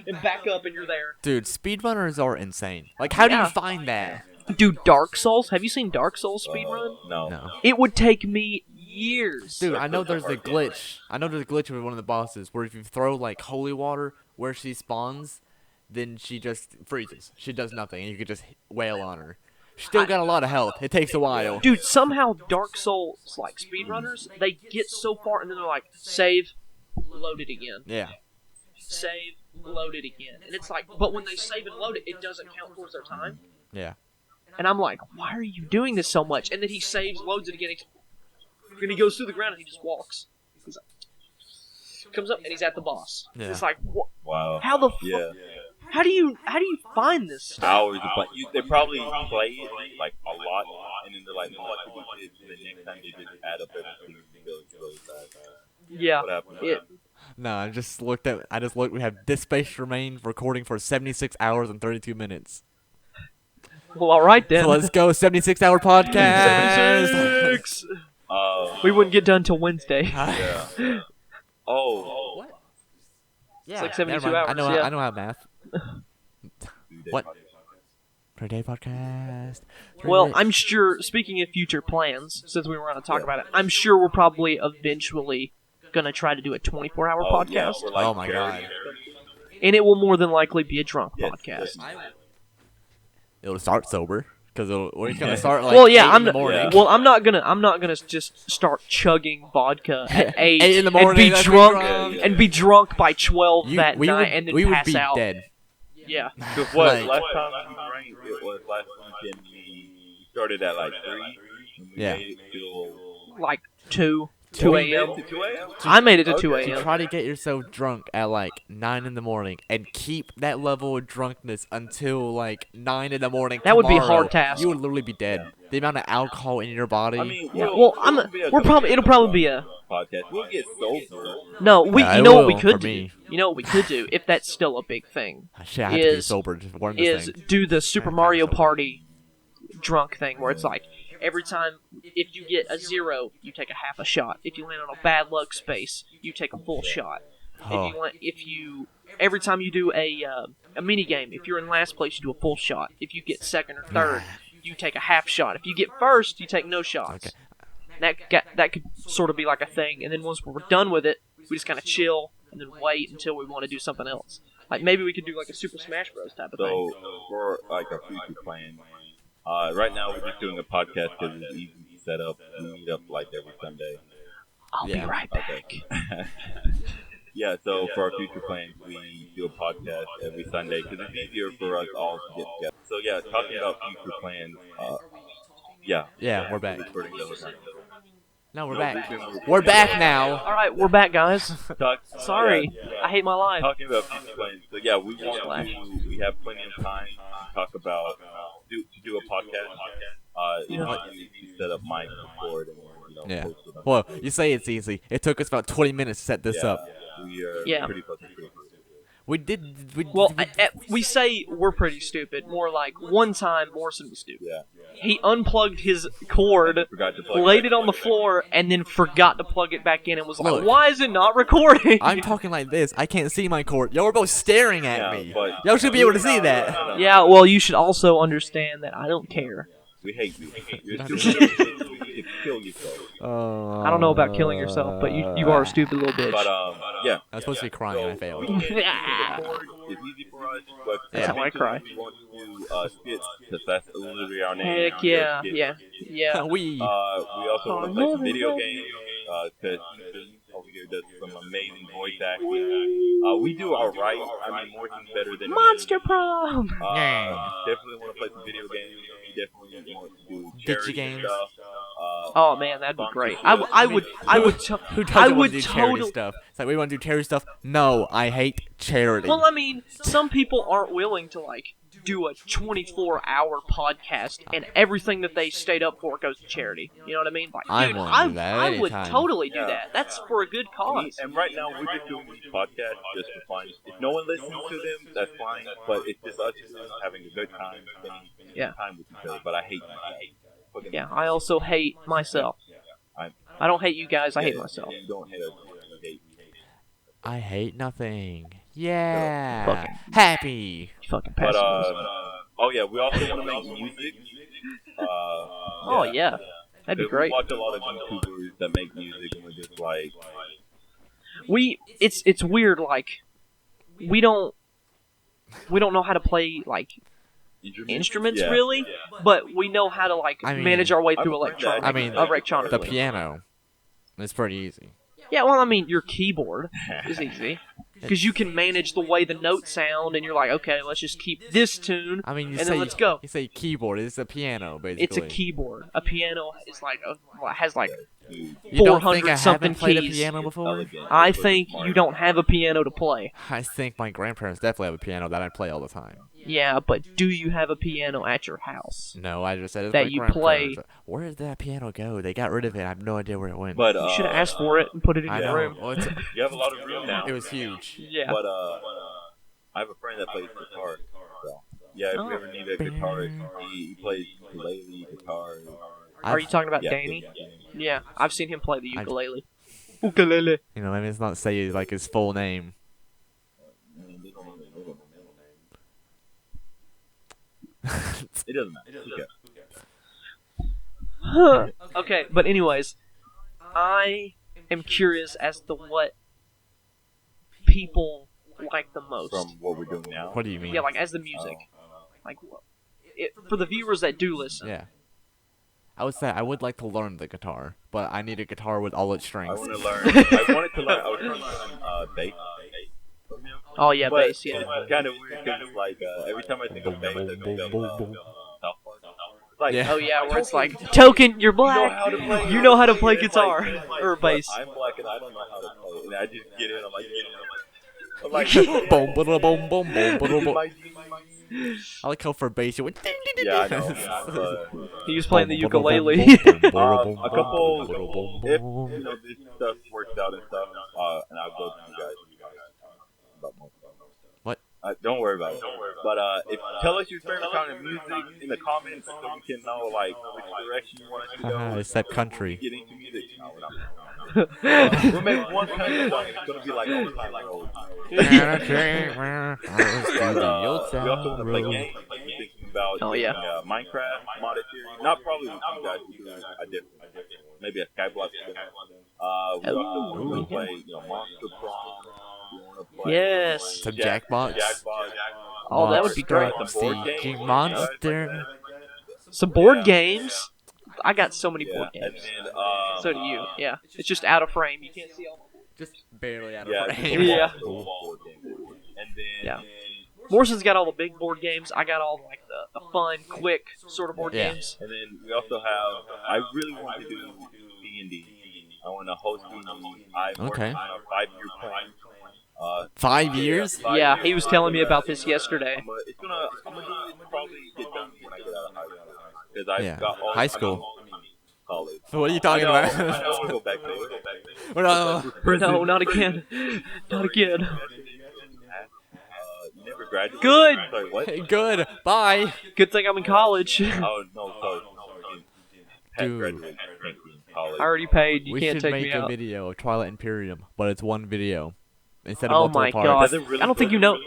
and back up, and you're there. Dude, speedrunners are insane. Like, how do Yeah. you find that? Dude, Dark Souls. Have you seen Dark Souls speedrun? No. No. It would take me years. Dude, I know there's a glitch. I know there's a glitch with one of the bosses where if you throw, like, holy water where she spawns, then she just freezes. She does nothing, and you could just wail on her. She still got a lot of health. It takes a while. Dude, somehow Dark Souls, like speedrunners, they get so far and then they're like, save, load it again. Yeah. Save, load it again. And it's like, but when they save and load it, it doesn't count towards their time. Yeah. And I'm like, why are you doing this so much? And then he saves, loads it again, and he goes through the ground and he just walks. He's like, comes up and he's at the boss. Yeah. It's like, what? Wow. How the fuck? Yeah. How do you find this stuff? Hours of play. They probably play it like a lot, and then they're like, "Oh, I can do this," and the next time they just add up everything really fast. Yeah. What happened? No, I just looked. We have this space remain recording for 76 hours and 32 minutes. Well, all right then. So let's go 76-hour podcast. 76! Uh, We wouldn't get done till Wednesday. yeah. Oh. What? Yeah, It's like 72 never mind. hours, yeah. I know how math. What? Per day podcast. Well, I'm sure, speaking of future plans, since we were going to talk about it, I'm sure we're probably eventually going to try to do a 24-hour podcast. Yeah, we're like Oh my god. And it will more than likely be a drunk Yes, podcast. yes. It'll start sober because we're gonna start like Well, yeah, 8 I'm in the morning. well, I'm not gonna just start chugging vodka at 8, 8 in the morning, and be that's drunk drunk. and be drunk by 12 You- that we night would, and then we would pass be out. dead. Yeah. Because what? Like- Last time we drank, it was last weekend. We started at like 3. And we Yeah. made it till Like 2 we made a.m. it to 2 a.m. I made it to 2 Okay. To a.m. try to get yourself drunk at like 9 in the morning and keep that level of drunkenness until like 9 in the morning. That would be a tomorrow, hard task. You would literally be dead. The amount of alcohol in your body. I mean, Yeah. Well, it'll probably be a podcast. We'll get sober. no. We Yeah, you it know what we will, could for do. me. You know what we could do if that's still a big thing Shit, I have to be is- sober to learn this is thing. do the Super Mario Party drunk thing where it's like every time if you get a 0, you take a half a shot. If you land on a bad luck space, you take a full shot. Oh. Every time you do a mini game, if you're in last place, you do a full shot. If you get second or third, you take a half shot. If you get first, you take no shots. Okay. That could sort of be like a thing. And then once we're done with it, we just kind of chill and then wait until we want to do something else. Like maybe we could do like a Super Smash Bros. Type of thing. So for like our future plans, right now we're just doing a podcast because it's easy to set up. We meet up like every Sunday. I'll Yeah. be right back. Yeah, so for our future plans, we do a podcast every Sunday because it's easier for us all to get together. So yeah, talking about future plans. Yeah. Yeah, we're back. Pretty good. No, we're No, back. we've been- We're back now. All right, we're back, guys. Sorry, Yeah. I hate my life. Talking about future plans. So yeah, we have plenty of time to talk about to do a podcast. You set up mic, record, and Yeah. post it. Well, you say it's easy. It took us about 20 minutes to set this up. We are Yeah. pretty fucking stupid. We say we're pretty stupid. More like one time Morrison was stupid. Yeah. He unplugged his cord, Forgot to plug laid it on the floor, and then forgot to plug it back in and was like, Look. why is it not recording? I'm talking like this. I can't see my cord. Y'all are both staring at me. but- Y'all should be able to see that. Yeah, well, you should also understand that I don't care. We hate you. You're stupid. You can kill yourself. I don't know about killing yourself, but you are a stupid little bitch. But yeah. I was supposed to be crying and I failed. It's easy for us. But That's how I cry. We want to do skits because that's literally our name. Heck yeah, yeah. We. We also want to play some video games because over here does some amazing voice acting. We do alright. I mean, more things better than Monster Prom! definitely want to play some video games. We definitely want to do charity games. stuff. Oh man, that'd be great. I would Who I doesn't would want to do charity totally. stuff? It's like we want to do charity stuff. No, I hate charity. Well, I mean, some people aren't willing to do a 24-hour podcast and everything that they stayed up for goes to charity. You know what I mean? Like, I'm dude, willing to do that I would anytime. totally do Yeah. that. That's for a good cause. And right now, we're just doing these podcasts just for fun. If no one listens to them, that's fine. But it's just us having a good time, spending time with each other. But I hate myself. Yeah, I also hate myself. I don't hate you guys. I hate myself. You don't hate us. You hate me. I hate nothing. Yeah. Fucking- Happy. You fucking But pessimist. oh yeah, we also want to make music. Oh yeah, that'd be great. We watch a lot of YouTubers that make music, and we're just like, It's weird. Like, we don't know how to play instruments Yeah. really, but we know how to I mean, manage our way I'm through a friend electronic. that- I mean, electronic. The piano. It's pretty easy. Yeah, well, I mean, your keyboard is easy because you can manage the way the notes sound, and you're like, okay, let's just keep this tune, I mean, you and say then let's go. You say keyboard. It's a piano, basically. It's a keyboard. A piano is has You don't think I 400 something haven't played a keys. piano before? I think you don't have a piano to play. I think my grandparents definitely have a piano that I play all the time. Yeah, but do you have a piano at your house? No, I just said it's That my you grandparents. play- Where did that piano go? They got rid of it. I have no idea where it went. but You should have asked for it and put it in I your know. room. Well, you have a lot of room now. it was huge. Yeah. But I have a friend that plays guitar. So yeah, if you ever need a guitarist, he plays ukulele, guitar. Are you talking about Yeah, Danny? yeah. Yeah, I've seen him play the ukulele. Ukulele. You know, I mean, it's not say like his full name. They don't really know the middle name. It doesn't matter. Okay. Okay, but anyways, I am curious as to what people like the most. From what we're doing now. What do you mean? Yeah, like as the music. Like, for the viewers that do listen. Yeah. I would say I would like to learn the guitar, but I need a guitar with all its I strings. want to learn. I wanted to learn. I was trying to learn bass from him. Oh yeah, But bass. Yeah. it's kind of weird because like every time I think of bass, I think of South Park. Like, Yeah. Oh yeah, where it's like, Token, you're black. how to play- You know how to play It's guitar like, or bass. I'm black and I don't know how to play, and I just get in. I'm like, Boom, boom, boom, boom, boom, boom, boom. my- I like how for bass you went. Ding, ding, ding, Yeah, I ding. know. He was playing the ukulele. A couple, if this stuff works out and stuff, and I'll go to you guys. About more. What? Don't worry about it. But if tell us your favorite kind of music in the comments so we can know like which direction you want us to go. Except country. Get into music. No, we're not. We'll make one kind of song. It's gonna be like old time, like old time. We We also want to play games. Like we're thinking about Oh, yeah. doing, Minecraft modded series. Not probably with you guys. We're doing a different, maybe a Skyblock. We also want to play, Monster Prom. We want to play Yes. Some Jackbox. Oh, that would be great. Seeking monster. Some board games. I got so many board Yeah, and games. then So do you. Yeah. It's just out of frame. You can't see all. Just barely out of yeah, frame. Yeah. And then Yeah. Morrison's got all the big board games. I got all like the fun, quick sort of board Yeah. games. And then we also have. I really want to do D&D. I want to host D&D. I'm Okay. working on a 5-year plan. 5 years? Yeah, he was telling me about this yesterday. I'm gonna do it probably get done when I get out because I've Yeah. got all High school. college. What are you talking I about? don't want to go back there. No, not again. Not again. You never graduated. Good. Sorry, what? Hey, good. Bye. Good thing I'm in college. Oh no, sorry. Pat Dude. graduated. Can't be in college. I already paid. You We can't should take make me a out. video of Twilight Imperium, but it's one video instead of Oh multiple my parts. god! Does it really I don't think go- you know.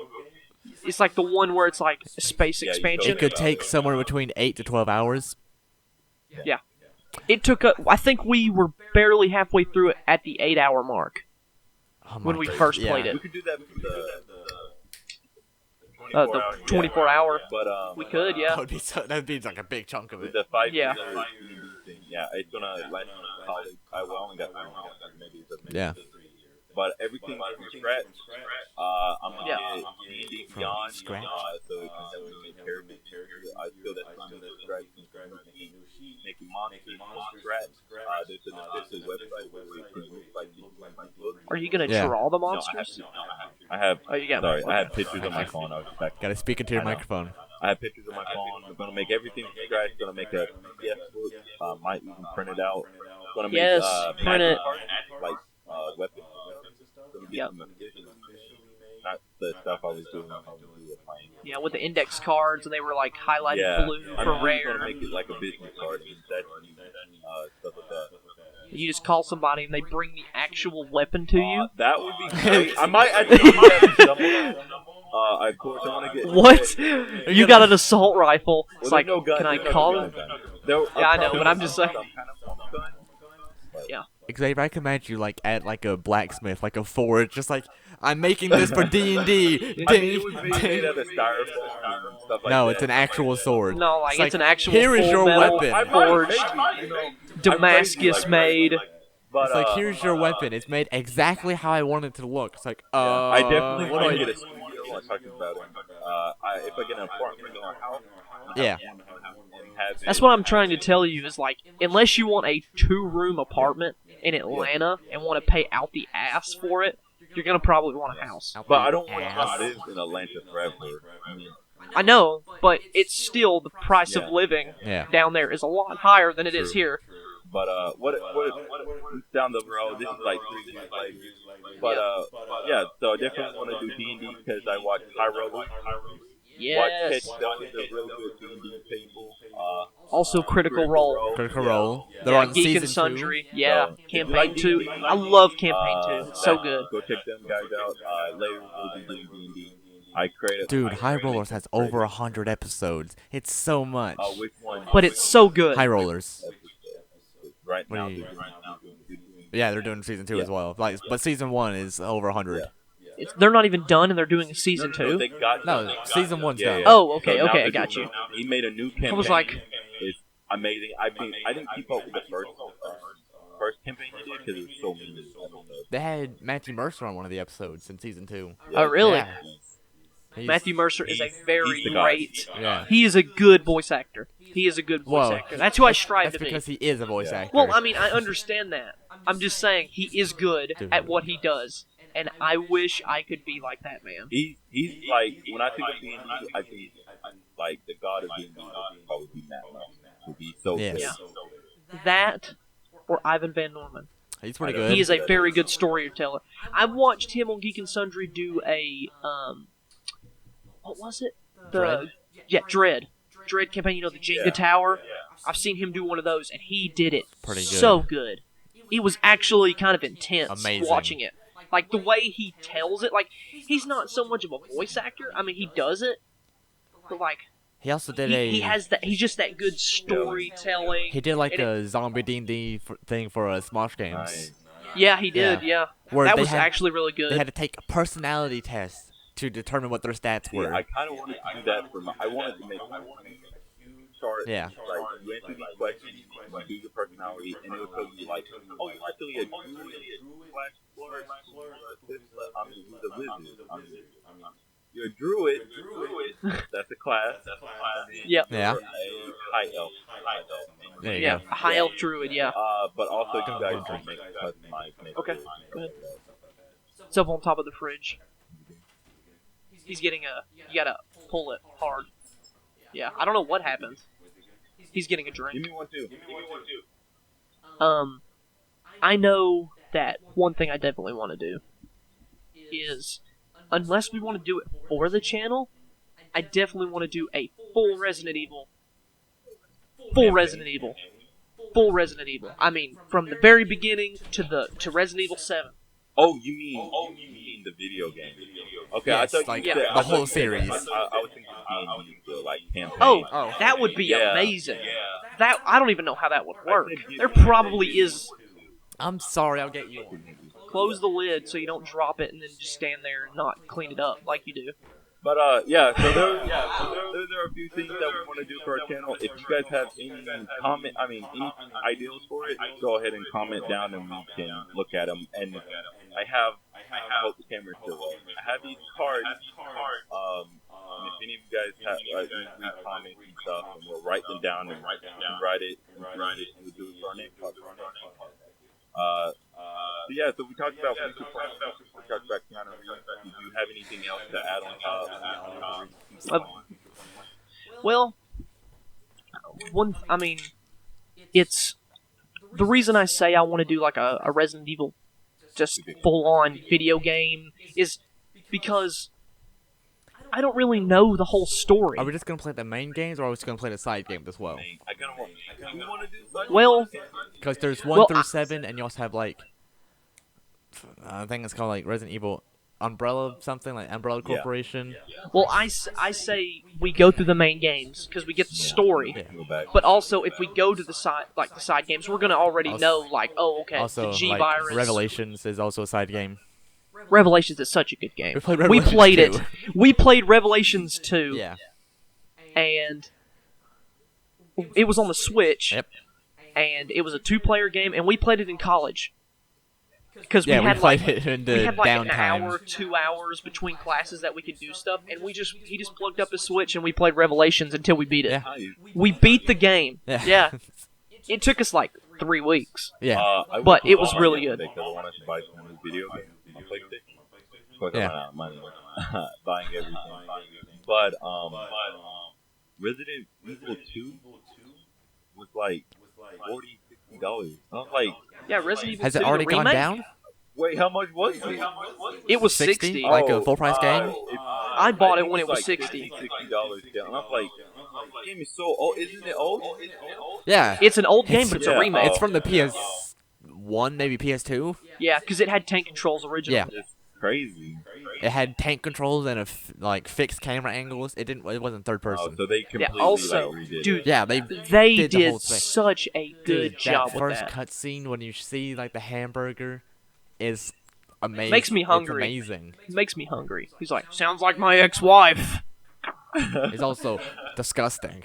It's like the one where it's like space Yeah, you expansion. It could take somewhere between 8 to 12 hours. Yeah. It took I think we were barely halfway through it at the 8-hour mark Oh when my we God. first Yeah. played We it. could do that for The 24 hour. But We could, yeah. That'd be like a big chunk of with it. the 5 Yeah. thing, yeah, it's gonna last college. I only got 1 maybe it's a Yeah. But everything from scratch. I'm gonna Yeah. get D&D Beyond. scratch? So it can help me make characters. I feel that's from the scratch. Making monsters from scratch. There's an official website where we can use like books. Are you gonna Yeah. draw the No, monsters? I have. Oh, you got. Sorry, I have pictures on my phone. I was back. Gotta speak into your I know. microphone. I have pictures on my phone. I'm gonna make everything from scratch. Gonna make a PDF book. Might even print it out. Gonna make Yes, print it. like weapons. Gonna get Yep. them not the stuff I was doing. Yeah, with the index cards, and they were like highlighted Yeah, blue I'm for just rare. gonna make it like a business card and stuff like that. You just call somebody and they bring the actual weapon to you. That would be great. I might actually do that for someone. Of course, I want to get. What? You got an assault rifle. It's Well, like, there's no gun, can I there's no call gun him? gun. Yeah, I know, but I'm just saying. Some kind of gun. Yeah. Xavier, I can imagine you like at like a blacksmith, like a forge, just like I'm making this for D&D. I mean, it would be made out of styrofoam and stuff like No, that. it's an actual sword. No, like it's an actual here is full your metal weapon. I might, forged, maybe, you know, Damascus I'm crazy made. But, It's like here's your weapon. It's made exactly how I want it to look. It's like I definitely what want do to I get a studio. I talked about it. If I get an apartment or a house, Yeah. That's what I'm trying to tell you is like, unless you want a 2-room apartment in Atlanta and want to pay out the ass for it, you're gonna probably want a house. But I don't want to live in Atlanta forever. I mean, I know, but it's still the price of Yeah. living Yeah. down there is a lot higher than it is here. but what down the road? This is like 3 years later. But yeah. So I definitely want to do D&D because I watch High Rollers. Watch Yes. Catch Dog is a real good D&D people. Also, Critical Role. Critical Yeah. Role. They're Yeah, on Geek season and Sundry. Yeah, So, if you Campaign like 2. D&D, I love Campaign 2. It's so that- good. Go check them guys out. Later we'll be doing D&D. I created. 2. Dude, High Rollers has over 100 episodes. It's so much. Which one? But it's so good. High Rollers. Right What now. do you- they're doing- Yeah, they're doing season 2 as Yeah. well. Like, but season 1 is over 100. They're not even done, and they're doing a season No, 2. they got No, season 1's Yeah, done. yeah. Oh, okay, So now okay, I they're got doing- you. He made a new campaign. I was like, It's amazing. I didn't keep up with the first campaign they did because it was so many. They had Matthew Mercer on one of the episodes in season 2. oh really? Yeah. He's- Matthew Mercer is a very he's the guy. great. Yeah. He is a good voice actor. He is a good voice Well, actor. That's who I strive That's to be. because he is a voice actor. Well, I mean, I understand that. I'm just saying he is good Dude. at what he does, and I wish I could be like that man. He's like when I think of D&D, I think like the god of D&D would probably be Matt. Would be so Yes. good. Yeah. That or Ivan Van Norman. He's pretty I don't- good. He is a very good storyteller. I've watched him on Geek and Sundry do a what was it? Dread? Dread. Dread campaign. You know, the Jenga Yeah. Tower. I've seen him do one of those, and he did it Pretty good. so good. It was actually kind of intense Amazing. watching it. Like the way he tells it. Like he's not so much of a voice actor. I mean, he does it, but like He also did he has that. He's just that good storytelling. He did like and a zombie D&D thing for Smosh Games. Nice. Yeah, he did. Yeah. Yeah, Where that they was had- actually really good. They had to take a personality test to determine what their stats Yeah, were. I kind of wanted to do that for I wanted to make a huge chart. Yeah. Like you answer these questions, you do your personality, and it will tell you like, oh, you're actually a druid slash explorer. I mean, he's a wizard. I mean, you're a druid. That's a class. Yep. Yeah. You're a high elf. There you Yeah, go. a high elf druid. Yeah. But also you guys can make customized. Okay, go ahead. It's up on top of the fridge. He's getting a. You gotta pull it hard. Yeah, I don't know what happens. He's getting a drink. Give me one too. I know that one thing I definitely want to do is, unless we want to do it for the channel, I definitely want to do a full Resident Evil. Full Resident Evil. Full Resident Evil. I mean, from the very beginning to Resident Evil 7. Oh, you mean the video game? Okay, Yes, I thought like you said, the whole series. I was thinking the like campaign. Oh, that would be amazing. That I don't even know how that would work. There probably is. I'm sorry, I'll get you one. Close the lid so you don't drop it and then just stand there and not clean it up like you do. But yeah, so those are a few things that we want to do for our channel. If you guys have any any ideas for it, go ahead and comment down and we can look at them. And I hope the camera's still up. I have these cards. And if any of you guys have any comments and stuff, and we'll write them down and write it, and we'll do it for our next podcast. So we talked about future plans. We talked about Keanu Reeves. Do you have anything else to add on top? Well, it's the reason I say I want to do like a Resident Evil, just full-on video game, is because I don't really know the whole story. Are we just gonna play the main games, or are we just gonna play the side games as well? Well, because there's 1 through 7, and you also have like I think it's called like Resident Evil Umbrella something, like Umbrella Corporation. Well, I say we go through the main games because we get the story. Yeah. But also, if we go to the side games, we're gonna already know like, oh, okay, Also, the G like, virus. Revelations is also a side game. Revelations is such a good game. We played We Revelations played 2. it. We played Revelations 2. Yeah. And it was on the Switch. Yep. And it was a 2-player game, and we played it in college. Because Yeah, we we had played like it in the we had like an downtime. hour, 2 hours between classes that we could do stuff, and he just plugged up his Switch and we played Revelations until we beat it. Yeah. We beat the game. Yeah. Yeah. It took us like 3 weeks. Yeah. But it was really good. Because I wanted to buy some new video games on PlayStation. Of course, Yeah. I ran out of money buying everything. But Resident Evil 2 was like $40, $50. I was like, Yeah, Resident Evil Has 2, it already the gone remake, down? wait, how much was it? It was 60? 60. Like a full price game? I bought it when it was like 60. $60 down. And I was like, this game is so old. Isn't it old? Yeah. It's an old game, but it's a Yeah. remake. It's from the PS1, maybe PS2. Yeah, because it had tank controls originally. Yeah. It's crazy. It had tank controls and like fixed camera angles. It wasn't third Oh, person. so they Yeah, completely also, like, redid dude, it. Yeah, they they did the whole did thing. such a good Dude, job that with first that. cutscene when you see like the hamburger is amazing. Makes me hungry. It's amazing. It makes me hungry. He's like, sounds like my ex-wife. It's also disgusting.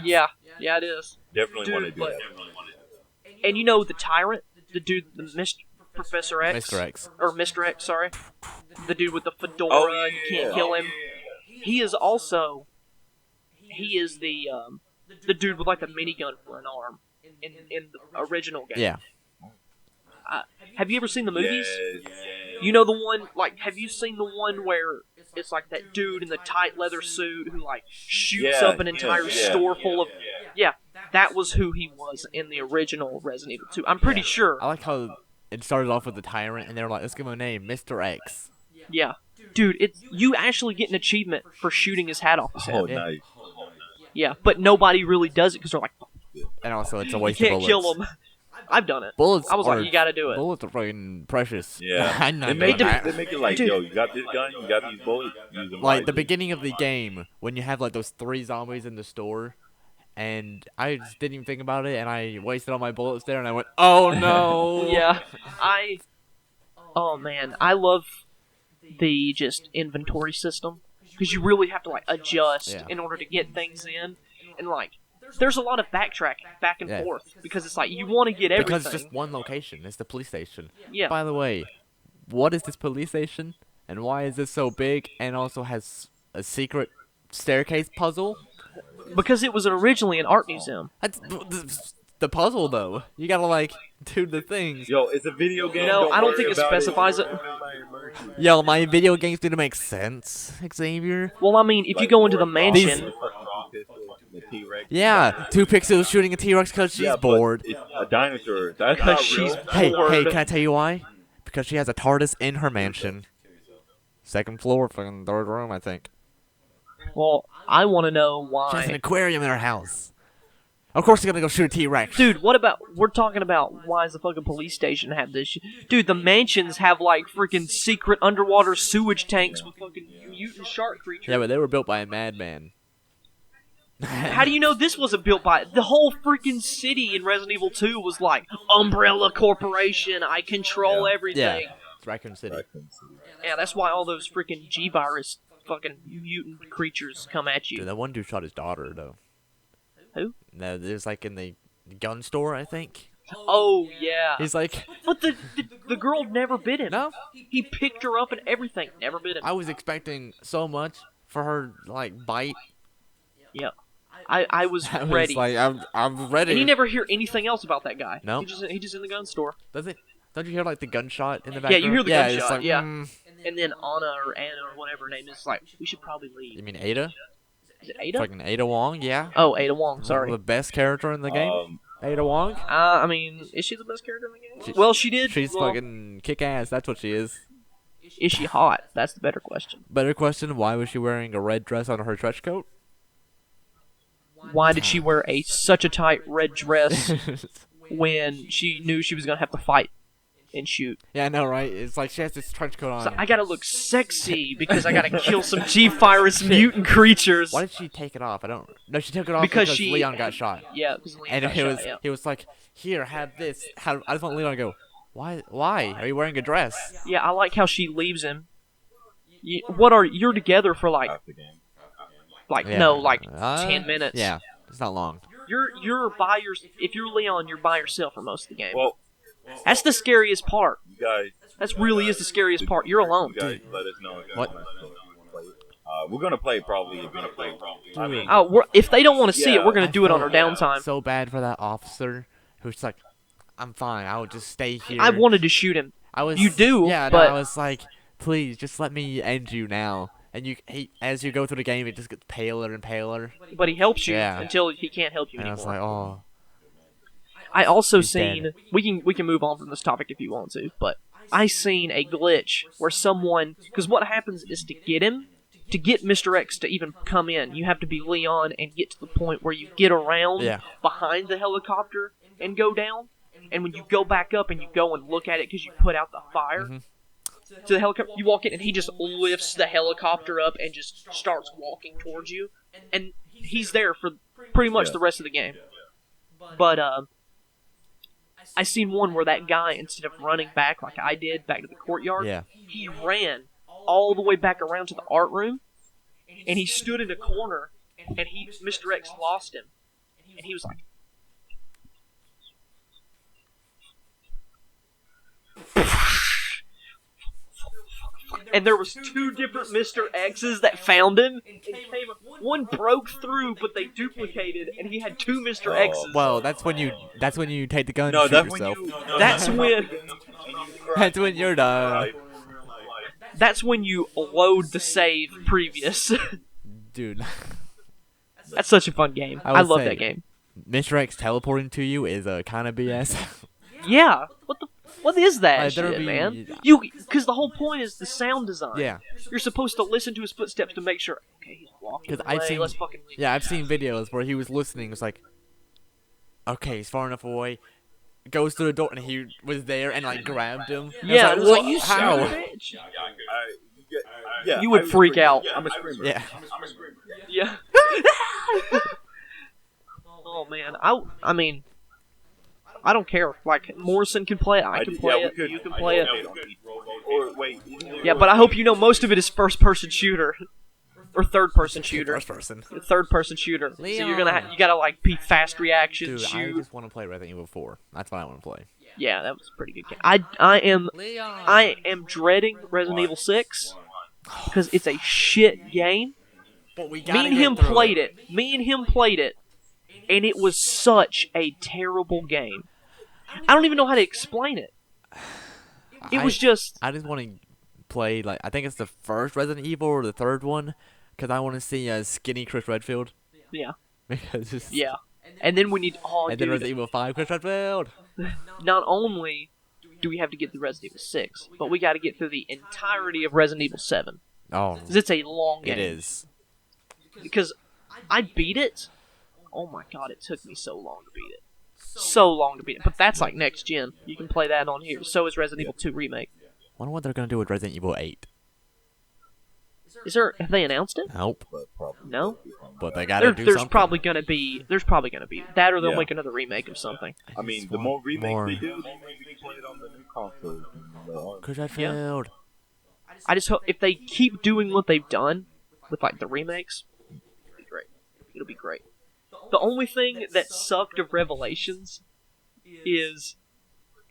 Yeah, it is. Definitely Dude, want to do but- that. And you know the tyrant, the dude, Professor X, Mr. X. or Mr. X, sorry, the dude with the fedora, Oh, yeah, and you can't yeah. kill him. He is the dude with like the minigun for an arm in the original game. Yeah. Have you ever seen the movies? Yes. You know the one, like, have you seen the one where it's like that dude in the tight leather suit who like shoots Yeah, up an entire yeah, store full of? Yeah, that was who he was in the original Resident Evil 2. I'm pretty sure. I like how it started off with the tyrant, and they were like, "Let's give him a name, Mr. X." Yeah, dude, you actually get an achievement for shooting his hat off his head. Oh, Yeah. nice. Yeah, but nobody really does it because they're like, And also, it's a you waste can't of bullets. kill him. I've done it. Bullets. I was are, like, you got to do it. Bullets are fucking precious. Yeah. I know They make that. it like, Dude. yo, you got this gun, you got these bullets, use them Like the wisely. beginning of the game when you have like those 3 zombies in the store, and I just didn't even think about it, and I wasted all my bullets there, and I went, "Oh no!" Yeah, oh man, I love the just inventory system because you really have to like adjust Yeah. in order to get things in, and like there's a lot of backtracking back and Yeah. forth because it's like you want to get everything. Because it's just one location. It's the police station. Yeah. By the way, what is this police station, and why is this so big, and also has a secret staircase puzzle? Because it was originally an art museum. That's the puzzle, though. You gotta like do the things. Yo, it's a video game. You know, I don't worry think it about specifies it. Yo, my video games need to make sense, Xavier. Well, I mean, if you go into the mansion, The T-Rex. Yeah, 2 pixels shooting a T-Rex because she's Yeah, but bored. it's a dinosaur. That's Because not she's real. Hey, bored. can I tell you why? Because she has a TARDIS in her mansion. 2nd floor, fucking 3rd room, I think. Well, I want to know She has an why. aquarium in her house. Of course, she's gonna go shoot a T-Rex. Dude, what about... We're talking about why does the fucking police station have this shit? Dude, the mansions have, like, freaking secret underwater sewage tanks with fucking mutant shark creatures. Yeah, but they were built by a madman. How do you know this wasn't built by... The whole freaking city in Resident Evil 2 was like, Umbrella Corporation, I control everything. Yeah, it's Raccoon City. Yeah, that's why all those freaking G-Virus fucking mutant creatures come at you. Dude, that one dude shot his daughter, though. Who? No, there's like in the gun store, I think. Oh, yeah. He's like, But the girl never bit him. no, He picked her up and everything. Never bit him. I was expecting so much for her, like, bite. Yeah. I was I was ready. like, I'm ready. And you never hear anything else about that guy. No. He just in the gun store. Does it? Don't you hear like the gunshot in the Yeah, background? you hear the It's gunshot, like, yeah. mm. And then Anna or whatever her name is like, we should probably You leave. mean Ada? Is it Ada? Fucking Ada Wong, yeah. Oh, Ada Wong, sorry. The best character in the game. Ada Wong. I mean, is she the best character in the game? Well, she did. She's well, fucking kick ass. That's what she is. Is she hot? That's the better question. Better question: why was she wearing a red dress on her trench coat? Why did she wear such a tight red dress when she knew she was gonna have to fight and shoot? Yeah, I know, right? It's like she has this trench coat on. So I gotta look sexy because I gotta kill some G-Virus mutant creatures. Why did she take it off? I don't. No, she took it off Because because she- Leon got shot. Yeah, because Leon And got he shot, was yeah. he was like, "Here, have this." I just want Leon to go. Why? Why are you wearing a dress? Yeah, I like how she leaves him. You're together for like Half the game. Yeah. no, like Uh, 10 minutes. Yeah, it's not long. You're by your if you're Leon, you're by yourself for most of the game. Well, That's the scariest part. you guys. That really is the scariest part. You're alone. You guys let us know if you What? want to play it. We're gonna play probably. If we're gonna play. I mean, If they don't want to see it, we're gonna I do it on our felt downtime. So bad for that officer who's like, "I'm fine. I will just stay here." I wanted to shoot him. I was. You do, Yeah, but- no, I was like, "Please, just let me end you now." And as you go through the game, it just gets paler and paler. But he helps you Yeah. until he can't help you And I was anymore. like, "Oh, I also He's seen dead. we can move on from this topic if you want to, but I seen a glitch where someone because what happens is to get Mr. X to even come in, you have to be Leon and get to the point where you get around Yeah. behind the helicopter and go down. And when you go back up and you go and look at it because you put out the fire to the helicopter, you walk in and he just lifts the helicopter up and just starts walking towards you, and he's there for pretty much the rest of the game. But I seen one where that guy, instead of running back like I did back to the courtyard, yeah." he ran all the way back around to the art room, and he stood in a corner, and Mr. X lost him, and he was like, and there was 2 different Mr. X's that found him, and one broke through, but they duplicated, and he had 2 Mr. X's. Well, that's when you take the gun no, and shoot that's when yourself. you. That's when That's when you're done, that's when you load the save previous. dude. That's such a fun game. I I would love say- that game. Mr. X teleporting to you is a kind of BS. Yeah. What is that there'll shit, be- man? Because the whole point is the sound design. Yeah. You're supposed to listen to his footsteps to make sure. Okay, he's walking. Because Away. I've seen, Let's fucking leave. yeah, I've seen videos where he was listening. It was like, okay, he's far enough away. Goes through the door and he was there and like grabbed him. And Yeah. I was like, Well, you how? son of a bitch. Yeah, You would I freak out. I'm a screamer. Yeah. I'm a screamer. Yeah. Oh man, I mean, I don't care. Like Morrison can play it. I can play it. You can play it. Or wait. Yeah, but I hope you know most of it is first-person shooter or third-person shooter. First person. Third-person shooter. So you're gonna Leon. you gotta like be fast reaction, Dude, I shoot. just want to play Resident Evil 4. That's what I want to play. Yeah, that was a pretty good game. I am dreading Resident Evil 6 because it's a shit game. But we Me and him played it. Me and him played it, and it was such a terrible game. I don't even know how to explain it. It was just I just want to play, like, I think it's the first Resident Evil or the third one, because I want to see Skinny Chris Redfield. yeah. because it's, Yeah. And then we need. Oh, and then dude. Resident Evil 5 Crash failed. Not only do we have to get through Resident Evil 6, but we got to get through the entirety of Resident Evil 7. Oh, Because it's a long game. it is. Because I beat it. Oh my god, it took me so long to beat it. So long to beat it. But that's like next gen. You can play that on here. So is Resident Evil 2 Remake. Wonder what they're gonna do with Resident Evil 8. Have they announced it? Nope. But probably No? But they gotta do There's something. probably gonna be that, or they'll Yeah. make another remake of something. I mean, the more remakes they do, the more you can play it on the new consoles. Crash Yeah. failed. I just hope if they keep doing what they've done with like the remakes, it'll be great. It'll be great. The only thing that sucked of Revelations is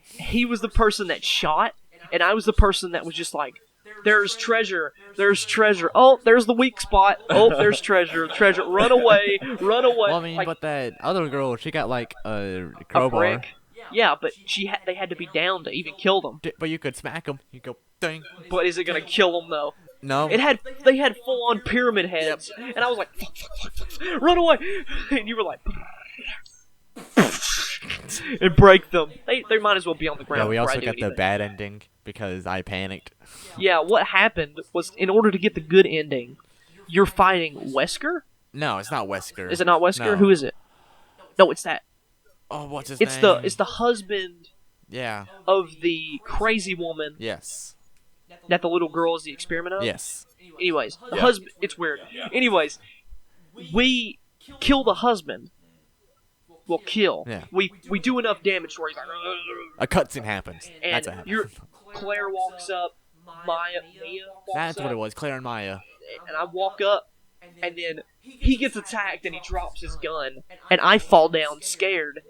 he was the person that shot, and I was the person that was just like, "There's treasure, there's treasure. Oh, there's the weak spot. Oh, there's treasure, treasure. Run away, run away." Well, I mean, Like, but that other girl, she got like a a crowbar. brick. Yeah, but they had to be down to even kill them. But you could smack them. You go ding. But is it gonna kill them though? No. They had full on pyramid heads, and I was like, "Run away!" And you were like, and break them. They might as well be on the ground. Yeah, we before I also do got the anything. bad ending because I panicked. Yeah, what happened was in order to get the good ending, you're fighting Wesker. No, it's not Wesker. Is it not Wesker? No. Who is it? No, it's that. Oh, what's his It's name? the husband Yeah. of the crazy woman Yes. that the little girl is the experiment of. Yes. Anyways, the husband. It's weird. Anyways, we kill the husband. Well, kill. Yeah. We do enough damage where he's like, A cutscene happens. and That's what happened. Claire walks up, Mia walks That's up, what it was. Claire and Maya. and I walk up, and then he gets attacked and he drops his gun, and I fall down scared.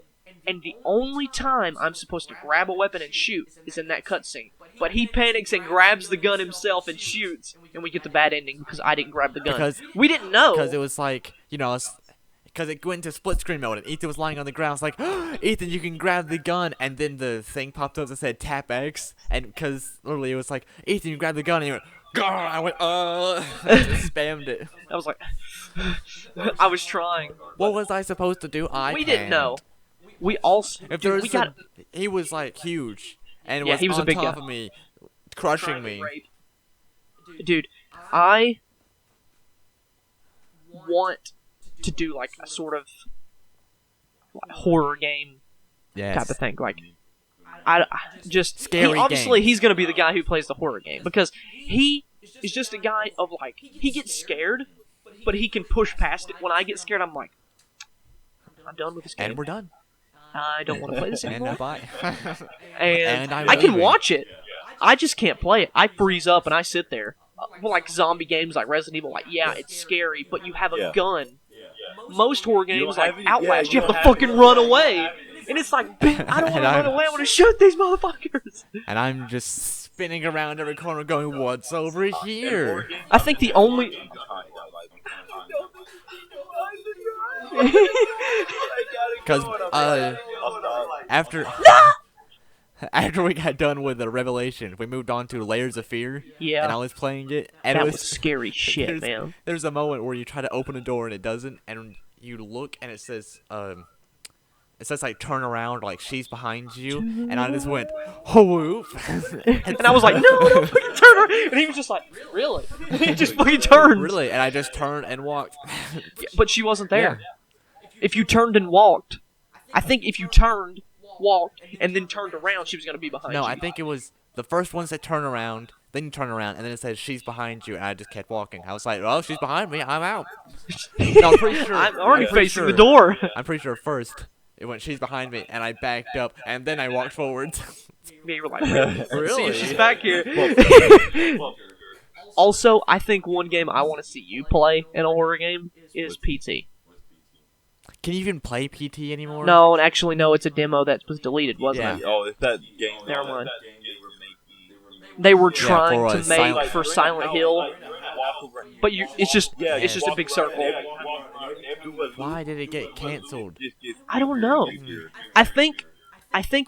And the only time I'm supposed to grab a weapon and shoot is in that cutscene. But he panics and grabs the gun himself and shoots, and we get the bad ending because I didn't grab the gun. Because we didn't know. Because it was like, because it went into split screen mode and Ethan was lying on the ground. It's like, Ethan, you can grab the gun. And then the thing popped up that said tap X. And because literally it was like, Ethan, you grab the gun. And he went, Grr! I went, I just spammed it. I was like, I was trying. What was I supposed to do? We didn't know. We also, If there dude, was we got. he was like huge. And Yeah, was he was a on big top guy. of me, crushing me. Dude, I want to do like a sort of horror game Yes. type of thing. Like, I just Scary obviously, game. he's gonna be the guy who plays the horror game because he is just a guy of like he gets scared, but he can push past it. When I get scared, I'm like, I'm done with this game. And we're done. I don't want to play this And anymore. bye. And I'm I can leaving. watch it. I just can't play it. I freeze up and I sit there. Well, like zombie games like Resident Evil, like, yeah, it's scary, but you have a Yeah. gun. Most horror You games, don't like have any- Outlast, yeah, you you have to don't fucking have run any- away. And it's like, I don't want to And run I'm- away, I want to shoot these motherfuckers. And I'm just spinning around every corner going, what's over here? I think the only... Because, after... After we got done with the Revelation, we moved on to Layers of Fear. Yeah. And I was playing it, and That it was was scary shit, there's, man. There's a moment where you try to open a door and it doesn't, and you look and it says like turn around, like she's behind you, and I just went, oh whoop. And I was like, no, don't fucking turn her. And he was just like, really? He just fucking turned. Really? And I just turned and walked. Yeah, but she wasn't there. If you turned and walked, I think if you turned, walked, and then turned around, she was going to be behind you. No, I think it was the first one said turn around, then you turn around, and then it says she's behind you, and I just kept walking. I was like, oh, she's behind me, I'm out. No, I'm pretty sure. I'm already pretty facing sure- the door. I'm pretty sure first it went she's behind me, and I backed up, and then I walked forward. Yeah, you were like, really? See Really? if she's back here. Also, I think one game I want to see you play in a horror game is PT. Can you even play PT anymore? No, and actually, no, it's a demo that was deleted, wasn't Yeah. it? Oh, it's that game. Never mind. That game they were making. They were for, trying to Silent- make for Silent Hill, but it's just a big circle. Why did it get canceled? I don't know. I think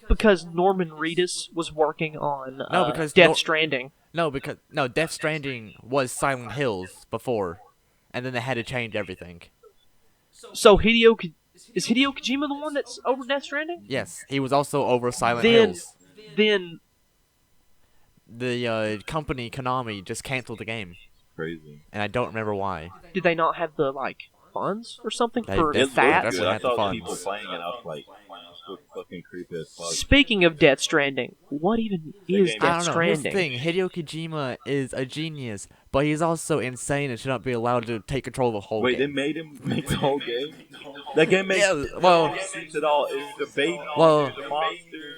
because Norman Reedus was working on No, because Death Stranding. No, Death Stranding was Silent Hills before, and then they had to change everything. So is Hideo Kojima the one that's over Death Stranding? Yes, he was also over Silent Then, Hills. then The company Konami just canceled the game, Crazy. and I don't remember why. did they not have the funds or something for That's that? That's Good. what I had the saw funds. people playing it. I was like, this looks fucking creepy as fuck. Speaking of Death Stranding, what even is game- I Death don't know. Here's the Stranding? thing: Hideo Kojima is a genius, but he's also insane and should not be allowed to take control of the whole Wait, they game. made him make the whole game? That game makes Yeah, well- no sense at all. It's the baby, Well- the monster.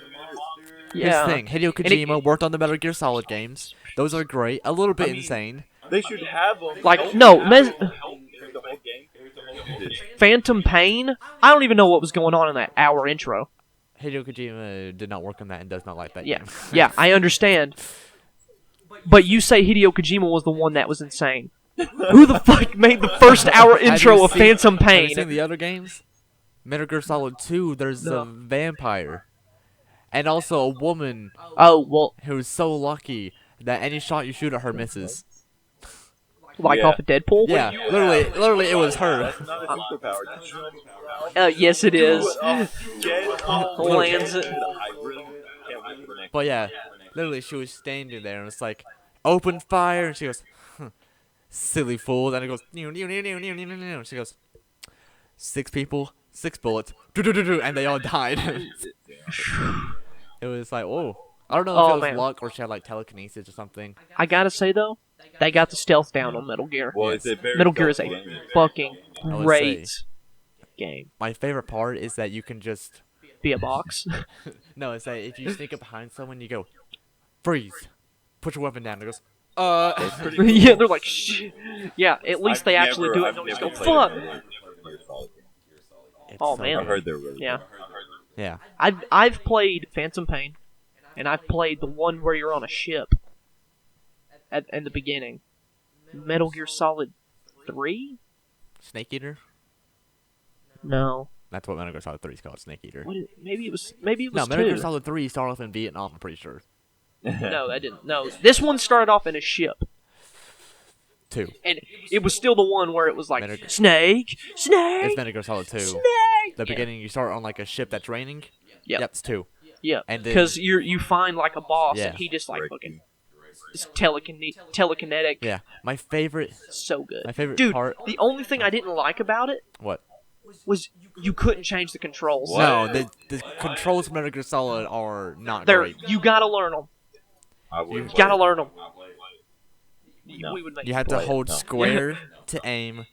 Here's Yeah. the thing: Hideo it- Kojima worked on the Metal Gear Solid games. Those are great. A little bit I mean- insane. They should have them. Like, no, the whole game. Phantom Pain? I don't even know what was going on in that hour intro. Hideo Kojima did not work on that and does not like that Yeah, game. yeah, I understand. But you say Hideo Kojima was the one that was insane. Who the fuck made the first hour Have you intro of seen- Phantom Have you Pain? seen the other games? Metal Gear Solid 2, there's No. a vampire. And also a woman Oh, well, who's so lucky that any shot you shoot at her misses. like Yeah. off of Deadpool? Yeah, literally it was her. That's not a superpower. Did you know superpower? Yes, it is. Deadpool Lands it. I really can't wait for the next But yeah, literally she was standing there and it's like, open fire, and she goes, silly fool. Then it goes, she goes, 6 people, 6 bullets, and they all died. It was like, whoa. I don't know if Oh, it was man. luck or she had like telekinesis or something. I gotta say, though, they got the stealth down on Metal Gear. Well, it's a very Metal Gear is tough a game. fucking would great game. My favorite part is that you can just, Be a box. no, it's that if you sneak up behind someone, you go, freeze, put your weapon down. It goes, It's pretty cool. Yeah, they're like, shh. Yeah, at least I've they actually do it. I've Don't just never go, played fuck. a Metal Gear Solid game. it's Oh, so man. I good. heard they're really Yeah. good. Yeah. I've played Phantom Pain, and I've played the one where you're on a ship in the beginning. Metal Gear Solid 3? Snake Eater? No. That's what Metal Gear Solid 3 is called, Snake Eater. Maybe it was No, 2. Metal Gear Solid 3 started off in Vietnam, I'm pretty sure. No, that didn't. No, this one started off in a ship, 2. and it was still the one where it was like Metal Gear- Snake. It's Metal Gear Solid 2. Snake. The beginning, you start on like a ship that's raining. Yep. Yep, it's 2. Yeah, And then- because you find like a boss, Yeah. and he just like Break fucking is telekinetic. Yeah. My favorite So good. My favorite Dude, part- the only thing I didn't like about it what? was you couldn't change the controls. What? No, the controls of Metal Gear Solid are not They're great. you gotta learn them. I would You gotta learn them. No. We would make You had to Play it, hold no. square to aim,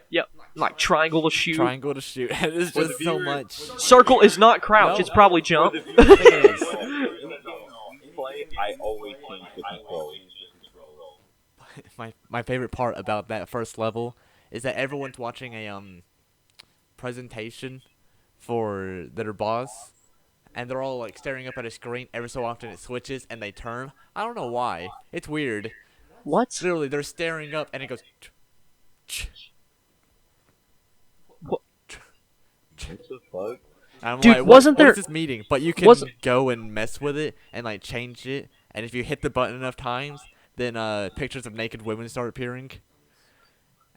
Yep, like triangle to shoot. triangle to shoot. It's For the just so viewers- much. Circle is not crouch; No. it's probably jump. Play, I always change the controls. My favorite part about that first level is that everyone's watching a presentation for their boss, and they're all like staring up at a screen. Every so often it switches and they turn. I don't know why. It's weird. What? Literally, they're staring up and it goes. What the fuck? And I'm Dude, like, wasn't what there- is this meeting? But you can wasn't- go and mess with it and like change it. And if you hit the button enough times, then pictures of naked women start appearing.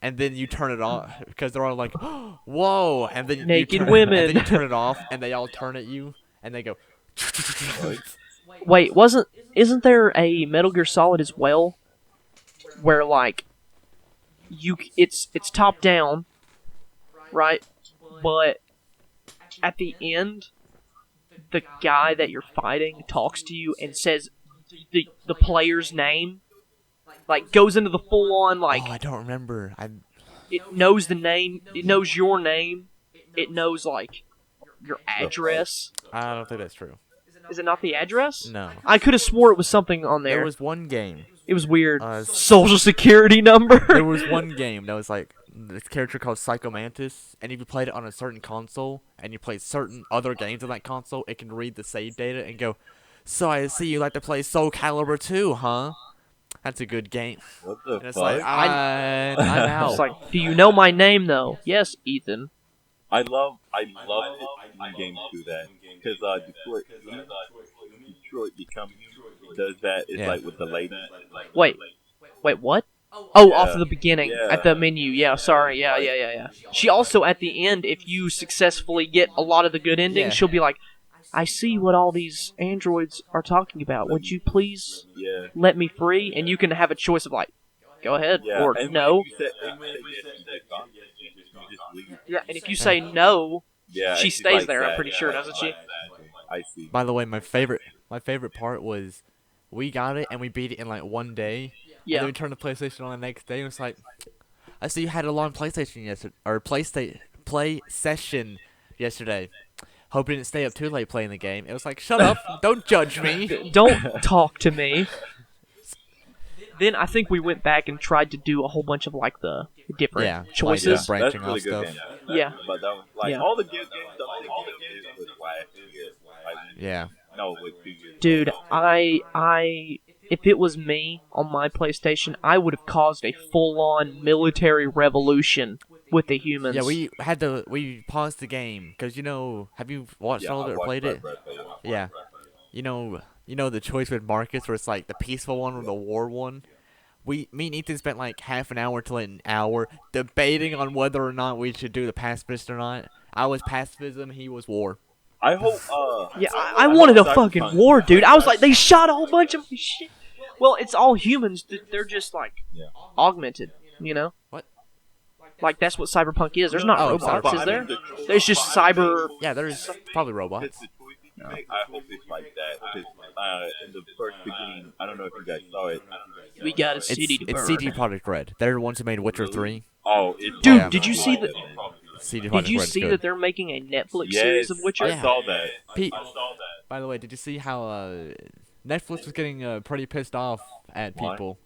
And then you turn it off because they're all like, "Whoa!" And then Naked you turn, women. And then you turn it off, and they all turn at you, and they go. Wait, isn't there a Metal Gear Solid as well, where like it's top down, right? But at the end, the guy that you're fighting talks to you and says the player's name, like goes into the full on like Oh, I don't remember. it knows the name, it knows your name, it knows like your address. I don't think that's true. Is it not the address? No. I could have swore it was something on there. There was one game. It was weird. Uh, Social security number. There was one game that was like this character called Psycho Mantis, and if you played it on a certain console and you played certain other games on that console, it can read the save data and go, "So I see you like to play Soul Calibur 2, huh? That's a good game." What the And it's fuck? like, I'm out. It's like, do you know my name though? Yes, Ethan. I love it when games do that because Detroit Become does that. It's Yeah. like with the lady. Wait, what? Oh, Yeah. off of the beginning Yeah. at the menu. Yeah, sorry. Yeah. She also at the end, if you successfully get a lot of the good endings, Yeah. she'll be like, "I see what all these androids are talking about. Would you please Yeah. let me free?" And you can have a choice of like, "Go ahead," Yeah. or and "No." When you say yes, you say stop. You just leave. Yeah, and if you say no, Yeah. she and she's stays like there. I'm that. pretty sure, doesn't she? I see. By the way, my favorite part was we got it and we beat it in like one day. And Yeah. then we turned the PlayStation on the next day and it's like, I see you had a long PlayStation yesterday, or play session yesterday. Hope you didn't stay up too late playing the game. It was like, shut up, don't judge me. Don't talk to me. Then I think we went back and tried to do a whole bunch of like the different Yeah, choices. like, branching That's really off good stuff. game. Yeah. But that was like Yeah. all the good games. It was last year. Yeah. No, with 2 years. Dude, if it was me on my PlayStation, I would have caused a full-on military revolution with the humans. Yeah, we paused the game because have you watched all of it or played it? Yeah. You know the choice with Marcus where it's like the peaceful one or the war one. Me and Ethan spent like half an hour to an hour debating on whether or not we should do the pacifist or not. I was pacifism, he was war. I hope. Yeah, I wanted a fucking war, dude. I was like, they shot a whole bunch of shit. Well, it's all humans. They're just like augmented, you know? What? Like that's what cyberpunk is. There's not Oh, robots, cyberpunk. is there? There's just cyber. Yeah, there's probably robots. I hope it's like that because in the first beginning, I don't know if you guys saw it. We got a city to It's burn. CD Projekt Red. They're the ones who made Witcher 3. Oh, it's Dude, Yeah. did you see that? CD Projekt Did you Red's see good. that they're making a Netflix Yes, series of Witcher? I saw that. Pete, I saw that. by the way, did you see how Netflix was getting pretty pissed off at Why? people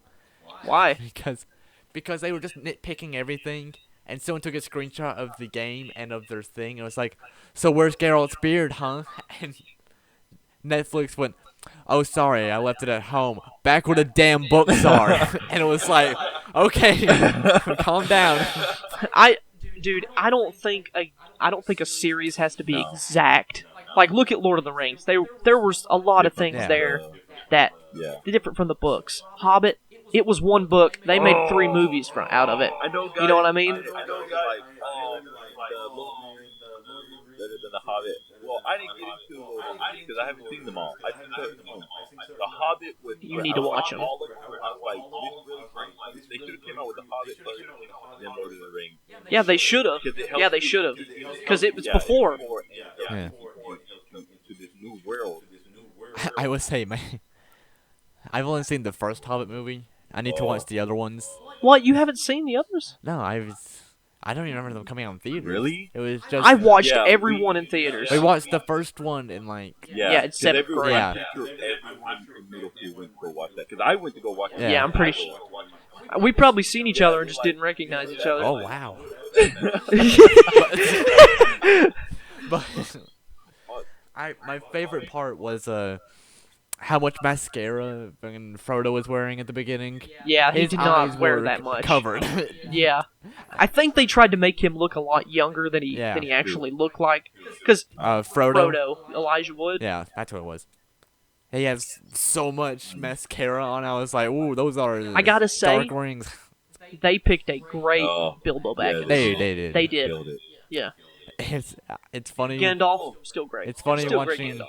Why? because they were just nitpicking everything, and someone took a screenshot of the game and of their thing, and it was like, so where's Geralt's beard, huh? And Netflix went, oh, sorry, I left it at home, back where the damn books are. And it was like, okay, calm down. Dude, I don't think a series has to be exact. Like, look at Lord of the Rings. There was a lot of things Yeah. there that Yeah. different from the books. Hobbit, it was one book. They made 3 movies out of it. I know, guys, You know what I mean? I know, guys. The Hobbit. Well, I didn't get into Lord of the Rings because I haven't seen them all. I've seen the Hobbit with. You need to watch them. All of them. I was like, this is really great. They should have came out with the Hobbit first, then Lord of the Rings. Yeah, they should have. Yeah, they should have. Because it was before. Yeah. Into this new world. I would say, man, I've only seen the first Hobbit movie. I need to watch the other ones. What? You haven't seen the others? No, I don't even remember them coming out in theaters. Really? It was just. I watched Yeah, every one in theaters. We watched the first one in like. Yeah, it's 7th everyone, grade. Yeah. I'm pretty sure everyone in middle school went to go watch that because I went to go watch it. Yeah, I'm pretty sure. We probably seen each other and just didn't recognize each other. Oh wow. But my favorite part was how much mascara fucking Frodo was wearing at the beginning. Yeah, he His did eyes not wear were that much. covered. Yeah, I think they tried to make him look a lot younger than he actually looked like. Because Frodo. Elijah Wood. Yeah, that's what it was. He has so much mascara on. I was like, ooh, those are. I gotta say, dark rings. They picked a great Oh, Bilbo back yeah, in They this. did. They did. Killed it. Yeah. It's funny. Gandalf, still great. It's funny still watching. Great Gandalf.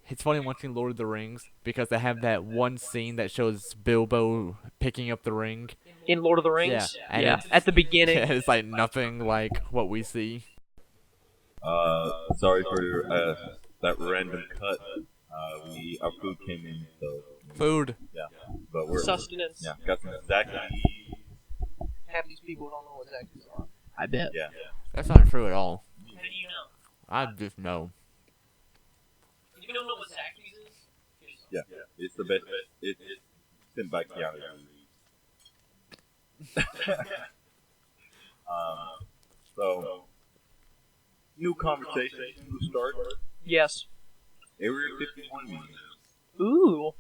It's funny watching Lord of the Rings because they have that one scene that shows Bilbo picking up the ring. In Lord of the Rings? Yeah, and it's- At the beginning. It's like nothing like what we see. Sorry for that random cut. Our food came in, so Food. yeah. But we're Sustenance. yeah, got some exactly. Half these people don't know what Zackies are. I bet. Yeah. That's not true at all. How do you know? I just know. You don't know what Zackies is? Yeah, it's the best. It's sent by Keanu Reeves. So, new conversation to start. Yes. Area 51 meeting. Ooh.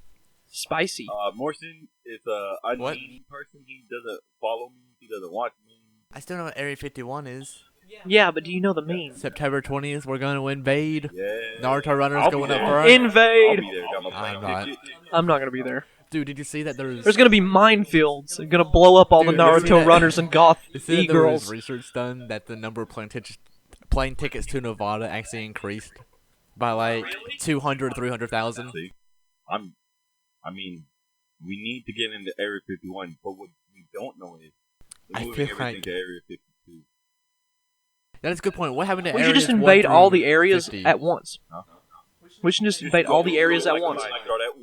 Spicy. Morrison is a unmeaning person. He doesn't follow me. He doesn't watch me. I still know what Area 51 is. Yeah, but do you know the meme? September 20th, we're going to invade. Yeah. Naruto Runner's I'll be going there. up front. I'll Invade! be there. Got my I'm plane not. ticket. I'm not gonna be there. Dude, did you see that There's gonna be minefields. They're gonna blow up all Dude, the you see Naruto that- runners and goth you see that there was e-girls. research done that the number of plane tickets to Nevada actually increased by like 200, 300,000? See, I mean, we need to get into Area 51, but what we don't know is I we're moving feel everything like- to Area 52. That is a good point. What happened to We should areas just invade 1 all through the areas 50? at once. Huh? We should just invade all the areas at once. Start at 1,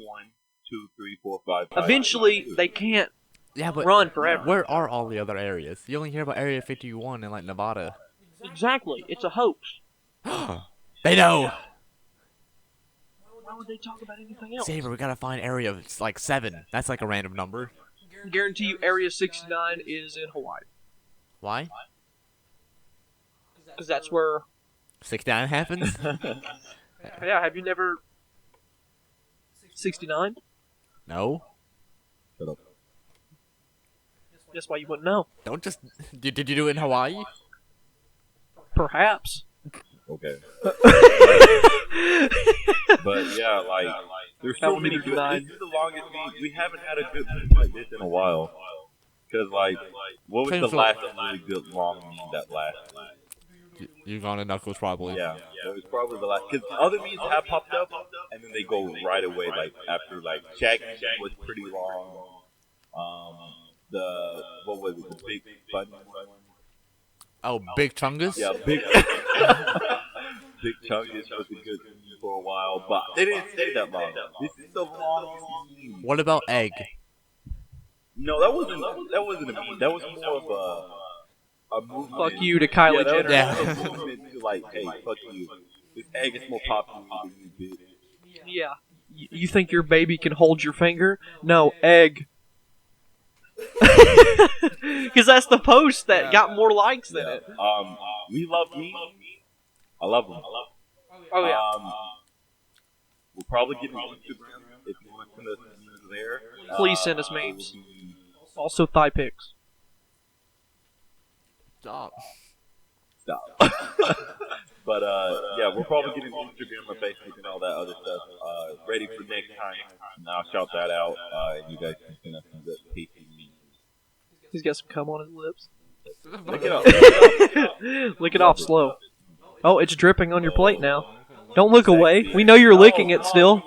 2, 3, 4, 5. Eventually, they can't Yeah, but run forever. where are all the other areas? You only hear about Area 51 in like Nevada. Exactly. It's a hoax. They know. Why would they talk about anything else? Saber, we gotta find area like 7. That's like a random number. Guarantee you, Area 69 is in Hawaii. Why? Because that's where... 69 happens? Yeah, have you never... 69? No. Shut up. That's why you wouldn't know. Don't just. Did you do it in Hawaii? Perhaps. Okay. But yeah, like there's so That many would be good. denied. This is the longest we haven't had a good meme like this in a while. Cause like, what was the Painful. last really good long meme that lasted? You gone to Knuckles probably. Yeah, it was probably the last. Cause other memes have popped up, and then they go right away. Like after like Shaggy was pretty long. What was it? The big button one. Oh, Big Chungus? Yeah, big. Big Chungus was a good meme for a while, but they didn't stay that long. This is the longest meme. What about Egg? No, that wasn't a meme. That was more of a movement. Fuck you to Kylie that Jenner. Yeah. was a movement to like, hey, fuck you. This egg is more popular than you, bitch. Yeah. You think your baby can hold your finger? No, egg. Because that's the post that got more likes than it. We love memes. I love them. Oh, yeah. We'll probably get an Instagram if you want to send us memes there. Please send us memes. Also, thigh pics. Stop. Stop. But yeah, we'll probably get an Instagram or Facebook and all that other stuff ready for next time. And I'll shout that out. You guys can send us some good tasty memes. He's got some cum on his lips. Look it up. Lick it off slow. Oh, it's dripping on your plate now. Don't look away. We know you're licking it still.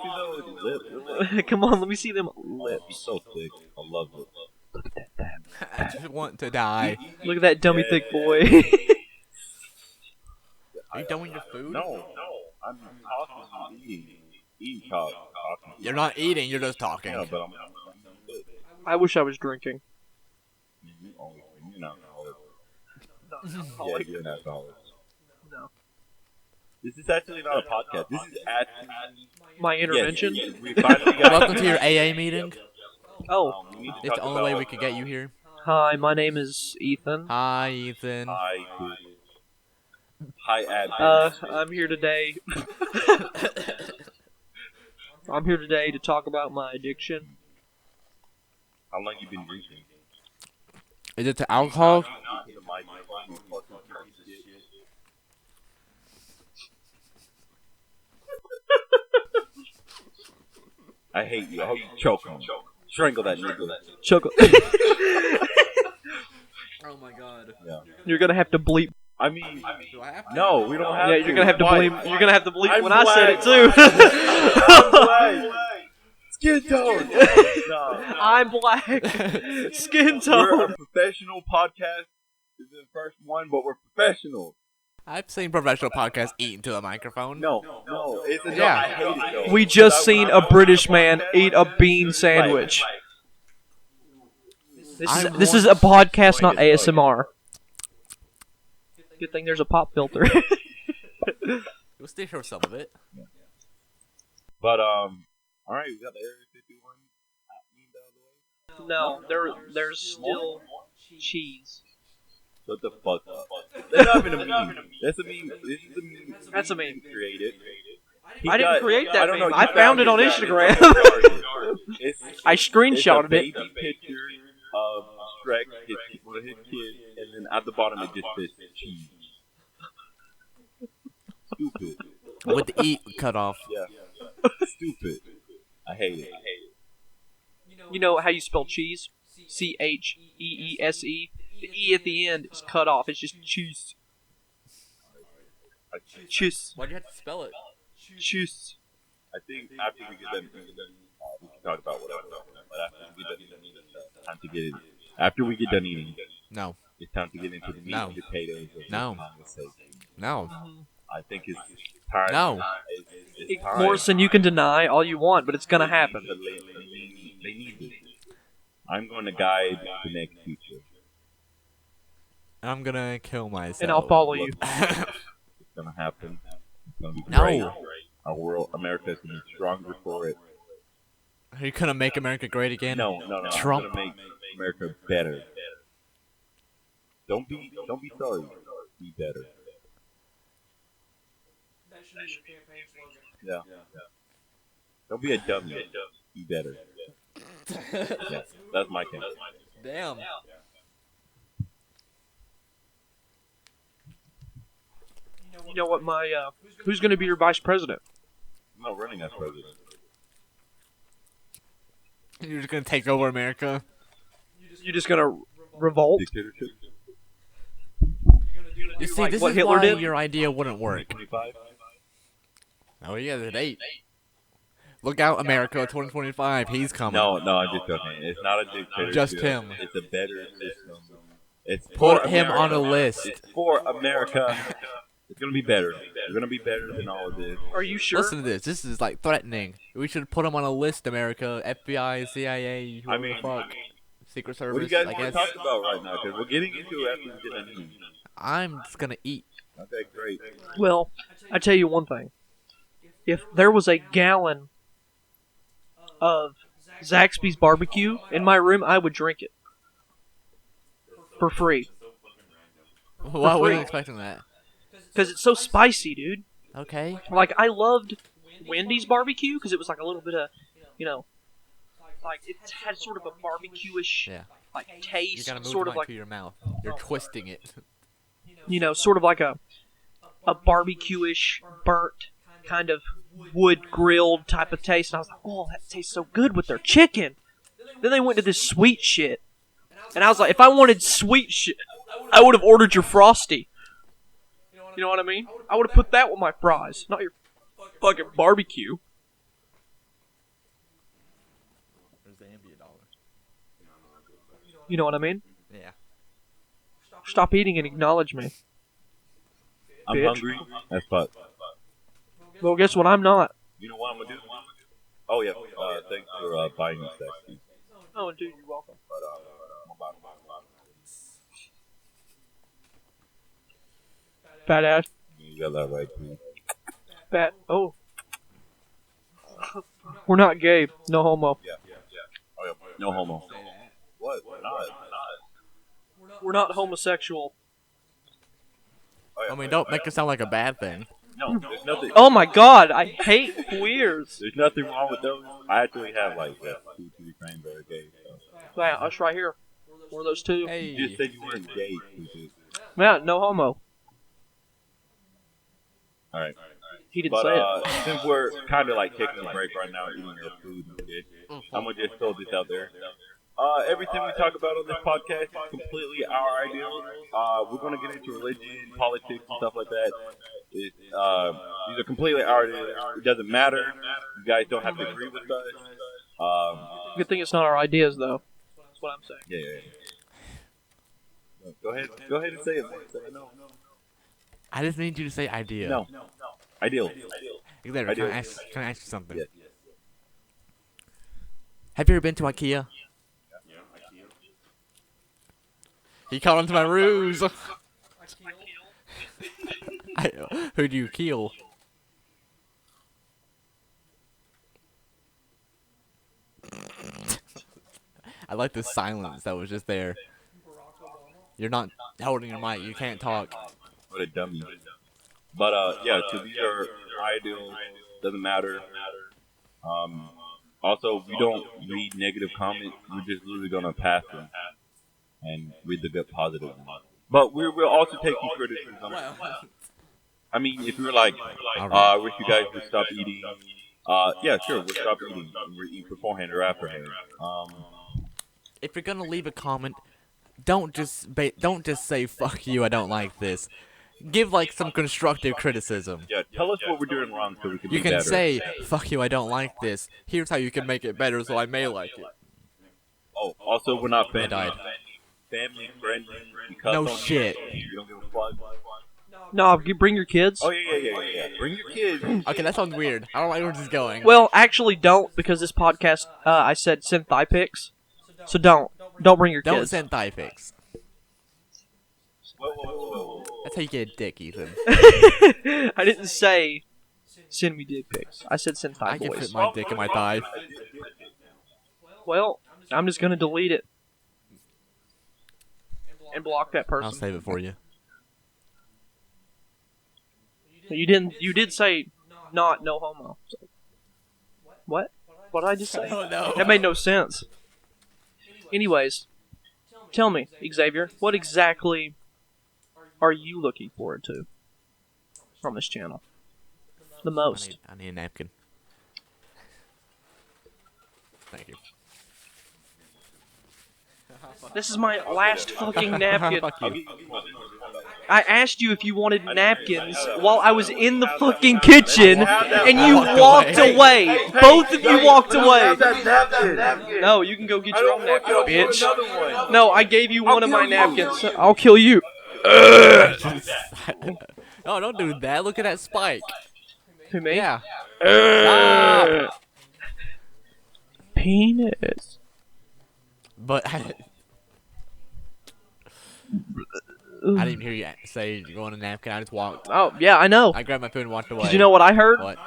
Come on, let me see them lips. It's so thick. I love it. Look at that fat. I just want to die. Look at that dummy thick boy. Are you done with your food? No. I'm talking and eating. Eating talking. You're not eating, you're just talking. Yeah, but I'm I wish I was drinking. You're not alcoholic. No, Yeah, you're not alcoholic. no. This is actually not a podcast. This is actually My intervention? Yes, we finally got Welcome to your AA meeting. Oh, we need to It's talk the only way about- we could get you here. hi, my name is Ethan. Hi, Ethan. Hi, admin. I'm here today. I'm here today to talk about my addiction. How long you been drinking? Is it to alcohol? I hate you. I hope you choke him. Strangle that nigga. Choco. Oh my god. Yeah. You're gonna have to bleep. I mean, Do I have to? no, we don't have Yeah, to. you're gonna have to Why? bleep. You're gonna have to bleep I'm when I said it black. too. Black. Skin tone. No. I'm black. Skin We're a tone. professional podcast. This is the first one, but we're professional. I've seen professional podcasts eat into a microphone. No. It's a Yeah. I hate it though. We just seen a British man eat a bean sandwich. This is a podcast, not ASMR. Good thing there's a pop filter. You'll still hear some of it. But all right, we got the Area 51. No, there's still cheese. Shut the fuck up. That's not even a meme. That's a meme. This is a meme. That's a meme. Created. I didn't create that don't meme. know, I you found it on It's Instagram. I It's a screenshotted baby it. picture of Shrek, one of his kids, and then at the bottom it just says cheese. Stupid. With the eat cut off. Yeah. Stupid. I hate it. You know how you spell cheese? Cheese. The E at the end is cut off. It's just cheese. Cheese. Why'd you have to spell it? Cheese. I think after we get done eating, we can talk about whatever. But after we get done eating, it's time to get it. After we get done eating, No. it's time to get into the meat and potatoes. Of No. No. I think it's time. No. It's time. Morrison, you can deny all you want, but it's gonna happen. They need this. I'm going to guide the next future. I'm gonna kill myself. And I'll follow you. It's going to happen. It's going to be No. great. Our world, America is going to be stronger for it. Are you gonna make America great again? No. Trump. I'm going to make America better. Don't be sorry. Be better. Yeah. Don't be a dummy. Be better. Yeah, that's my campaign. Damn. You know what? Who's gonna be your vice president? I'm not running as president. You're just gonna take over America? You just gonna revolt? Dictatorship? You see, like this what is Hitler why did? your idea wouldn't work. 25? Oh, you guys at 8. Look out, America, 2025. He's coming. No, I'm just joking. It's not a dictatorship. Just him. It's a better system. It's Put for him America. on a list. It's for America. It's gonna be better. It's gonna be better than all of this. Are you sure? Listen to this. This is like threatening. We should put him on a list, America. FBI, CIA, whoever the fuck. Secret Service, What do you guys I want to guess. talk about right now? Because we're getting into it after we get done eating. I'm just gonna eat. Okay, great. Well, I tell you one thing. If there was a gallon of Zaxby's barbecue in my room, I would drink it for free. Why wasn't expecting that? Because it's so spicy, dude. Okay. Like, I loved Wendy's barbecue because it was like a little bit of, like it had sort of a barbecue-ish Yeah. like You taste, gotta move sort the of mic like, to your mouth. You're twisting it. sort of like a barbecue-ish burnt kind of wood grilled type of taste. And I was like, oh, that tastes so good with their chicken. Then they went to this sweet shit. And I was like, if I wanted sweet shit, I would have ordered your Frosty. You know what I mean? I would have put that with my fries, not your fucking barbecue. Where's the ambient dollar? You know what I mean? Yeah. Stop eating and acknowledge me. I'm Bitch. hungry as fuck. Well, guess what? I'm not. You know what I'm gonna do? Oh yeah. Thanks for buying us that. Oh, dude, you're welcome. But I'm about to. Fat ass. You got that right, too. Fat. Oh. We're not gay. No homo. Yeah. Oh yeah. No homo. What? We're not. We're not homosexual. Oh, yeah. I mean, don't make it sound like a bad thing. No, there's nothing. Oh my god, I hate queers. There's nothing wrong with those. I actually have like 2-3 friends that are gay. So. Yeah, us right here. One of those two. Hey. You just said you weren't gay. Yeah, no homo. All right. He didn't But say it. since we're kind of like taking a break right now, eating our food and shit, I'm gonna just throw this out there. Everything we talk about on this podcast is completely our idea. We're gonna get into religion, politics, and stuff like that. These are completely our ideas. It doesn't matter. You guys don't have to agree with us. Good thing it's not our ideas, though. That's what I'm saying. Yeah. Go ahead and say it. No. I just need you to say idea. No. Ideal. Exactly. Can Ideal. I ask you something? Yes. Have you ever been to IKEA? He caught onto my ruse. Who'd you kill? I like the silence that was just there. You're not holding your mic. You can't talk. What a dummy. But yeah, so these are ideals. Doesn't matter. Also, we don't read negative comments. We're just literally gonna pass them and read the good positive ones. But we'll also take some criticism. I mean, if you're like, I wish you guys would stop eating Yeah, sure. We'll stop eating. We'll eat beforehand or afterhand. If you're gonna leave a comment, don't just say "fuck you, I don't like this." Give like some constructive criticism. Yeah, tell us what we're doing wrong so we can You be can better. say "fuck you, I don't like this." Here's how you can make it better, so I may like it. Oh, also, we're not I died. family friendly. No shit. You don't give a fuck. No, you bring your kids. Oh yeah. Bring your kids. Okay, that sounds weird. I don't like where this is going. Well, actually, don't, because this podcast, I said send thigh pics. So don't bring your Don't kids. send thigh pics. Whoa. That's how you get a dick, Ethan. I didn't say send me dick pics. I said send thigh I can boys. fit my dick in my thigh. Well, I'm just gonna delete it and block that person. I'll save it for you. You didn't. You did say not no homo. So. What? What did I just say? Oh no. That made no sense. Anyways, tell me, Xavier, what exactly are you looking forward to from this channel the most? I need a napkin. Thank you. This is my last fucking napkin. Fuck you. I asked you if you wanted napkins while I was in the fucking kitchen, and you walked away. Both of you walked away. No, you can go get your own napkin, bitch. No, I gave you one of my napkins. I'll kill you. No, don't do that. Look at that spike. To me? Yeah. Penis. But I didn't even hear you say you want a napkin. I just walked. Oh, yeah, I know. I grabbed my food and walked away. Did you know what I heard? What?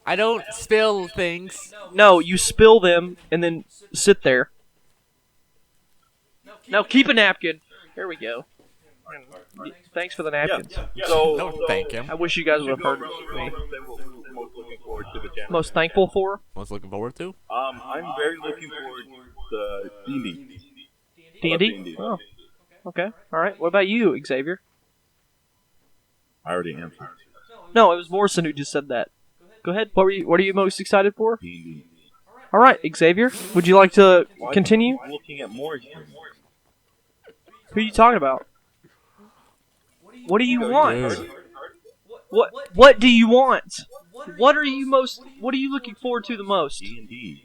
I don't spill things. No, you spill them and then sit there. No, keep a napkin. There we go. Thanks for the napkins. Don't thank him. I wish you guys would have heard me. Most thankful for? What's looking forward to? I'm very looking forward to D&D. D&D? Oh, okay. All right. What about you, Xavier? I already answered. No, it was Morrison who just said that. Go ahead. What are you most excited for? D&D. All right, Xavier. Would you like to continue? I'm looking at more. Who are you talking about? What do you want? Dude. What do you want? What are you looking forward to the most? D&D.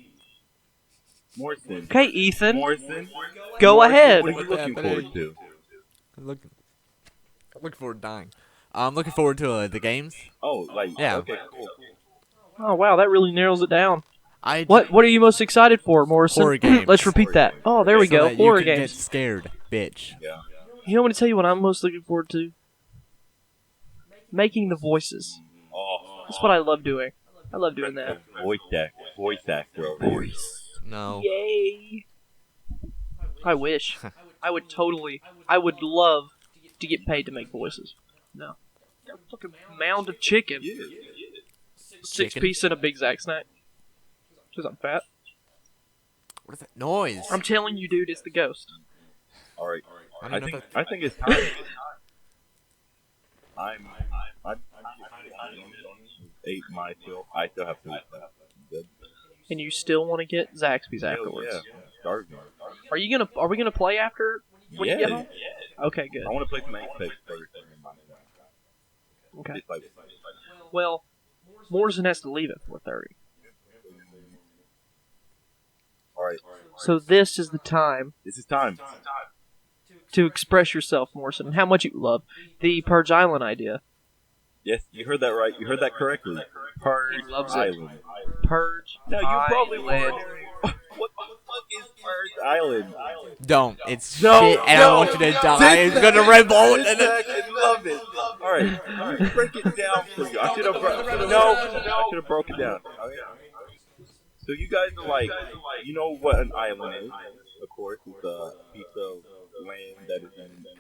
Morrison. Okay, Ethan. Morrison. Go ahead. What are you looking forward to? I'm looking forward to dying. I'm looking forward to the games. Oh, like, Yeah. okay, cool. Oh wow, that really narrows it down. I What are you most excited for, Morrison? Horror games. Let's repeat that. Oh, there we so go. that Horror you can games. Get scared, bitch. Yeah. You know what to tell you what I'm most looking forward to? Making the voices. Oh, That's what I love doing. I love doing that. voice actor over here. No. Yay! I wish. I would love to get paid to make voices. No. Got a fucking mound of chicken. Six Chicken? piece and a Big Zack snack. Because I'm fat. What is that noise? I'm telling you, dude, it's the ghost. All right. I I don't know think if I think it's time. I'm ate my fill. I still have to eat that. Good. And you still want to get Zaxby's Hell afterwards. yeah. Starving. Are we gonna play after when you get home? Okay, good. I want to play some Apex first. Okay. It's like, Well, Morrison has to leave at 4:30. all right. So this is the time This is time. to express yourself, Morrison, and how much you love the Purge Island idea. Yes, you heard that right. You heard that correctly. Purge He loves it. Island. Purge Now you probably Island. wonder what the fuck is Purge Island? Don't. It's No, shit, and no. I want you to die. It's gonna revolt. Sit back and love it. All right. Break it down for you. I should have broke it down. Okay. So you guys are like, you know what an island is? Of course, it's a piece of land that is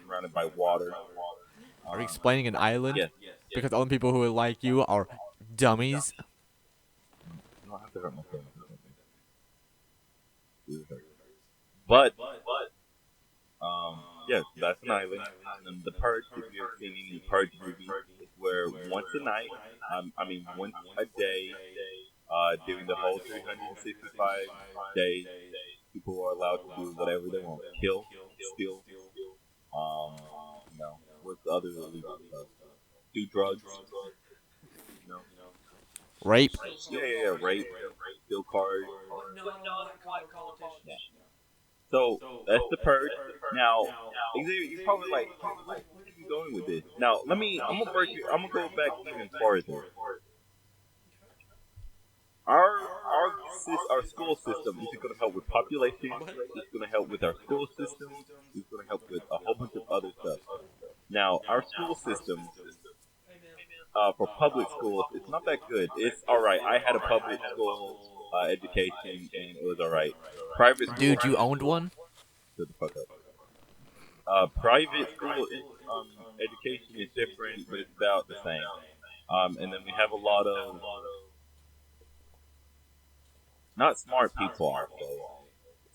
surrounded by water. Are you explaining an island? Yes. Because the only people who are like you are dummies. I don't have to hurt my feelings. But yes, that's an island. And the Purge, if you're seeing the Purge movie, is where once a night, once a day, during the whole 365 days, people are allowed to do whatever they want. Kill, steal, um, what's the other illegal stuff? Do drugs, you know? Rape. Yeah, rape, steal cars. Yeah. So that's the purge. Now, you're probably like, where are you going with this? Now, I'm gonna I'm gonna go back even farther. Our school system is going to help with population. It's going to help with our school system. It's going to help with a whole bunch of other stuff. Now, our school system for public schools, it's not that good. It's all right. I had a public school education, and it was all right. Private school, Dude, you owned one? shut the fuck up. Private school education is different, but it's about the same. And then we have a lot of not smart people are.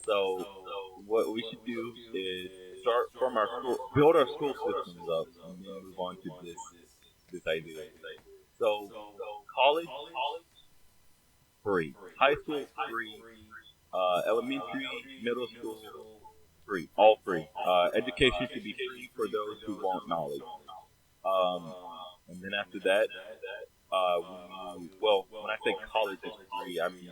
So what we should do is start from our school, build our school systems up, and then move on to this idea. So college free, high school free, elementary, middle school free, all free. Education should be free for those who want knowledge. And then after that, when I say college is free, I mean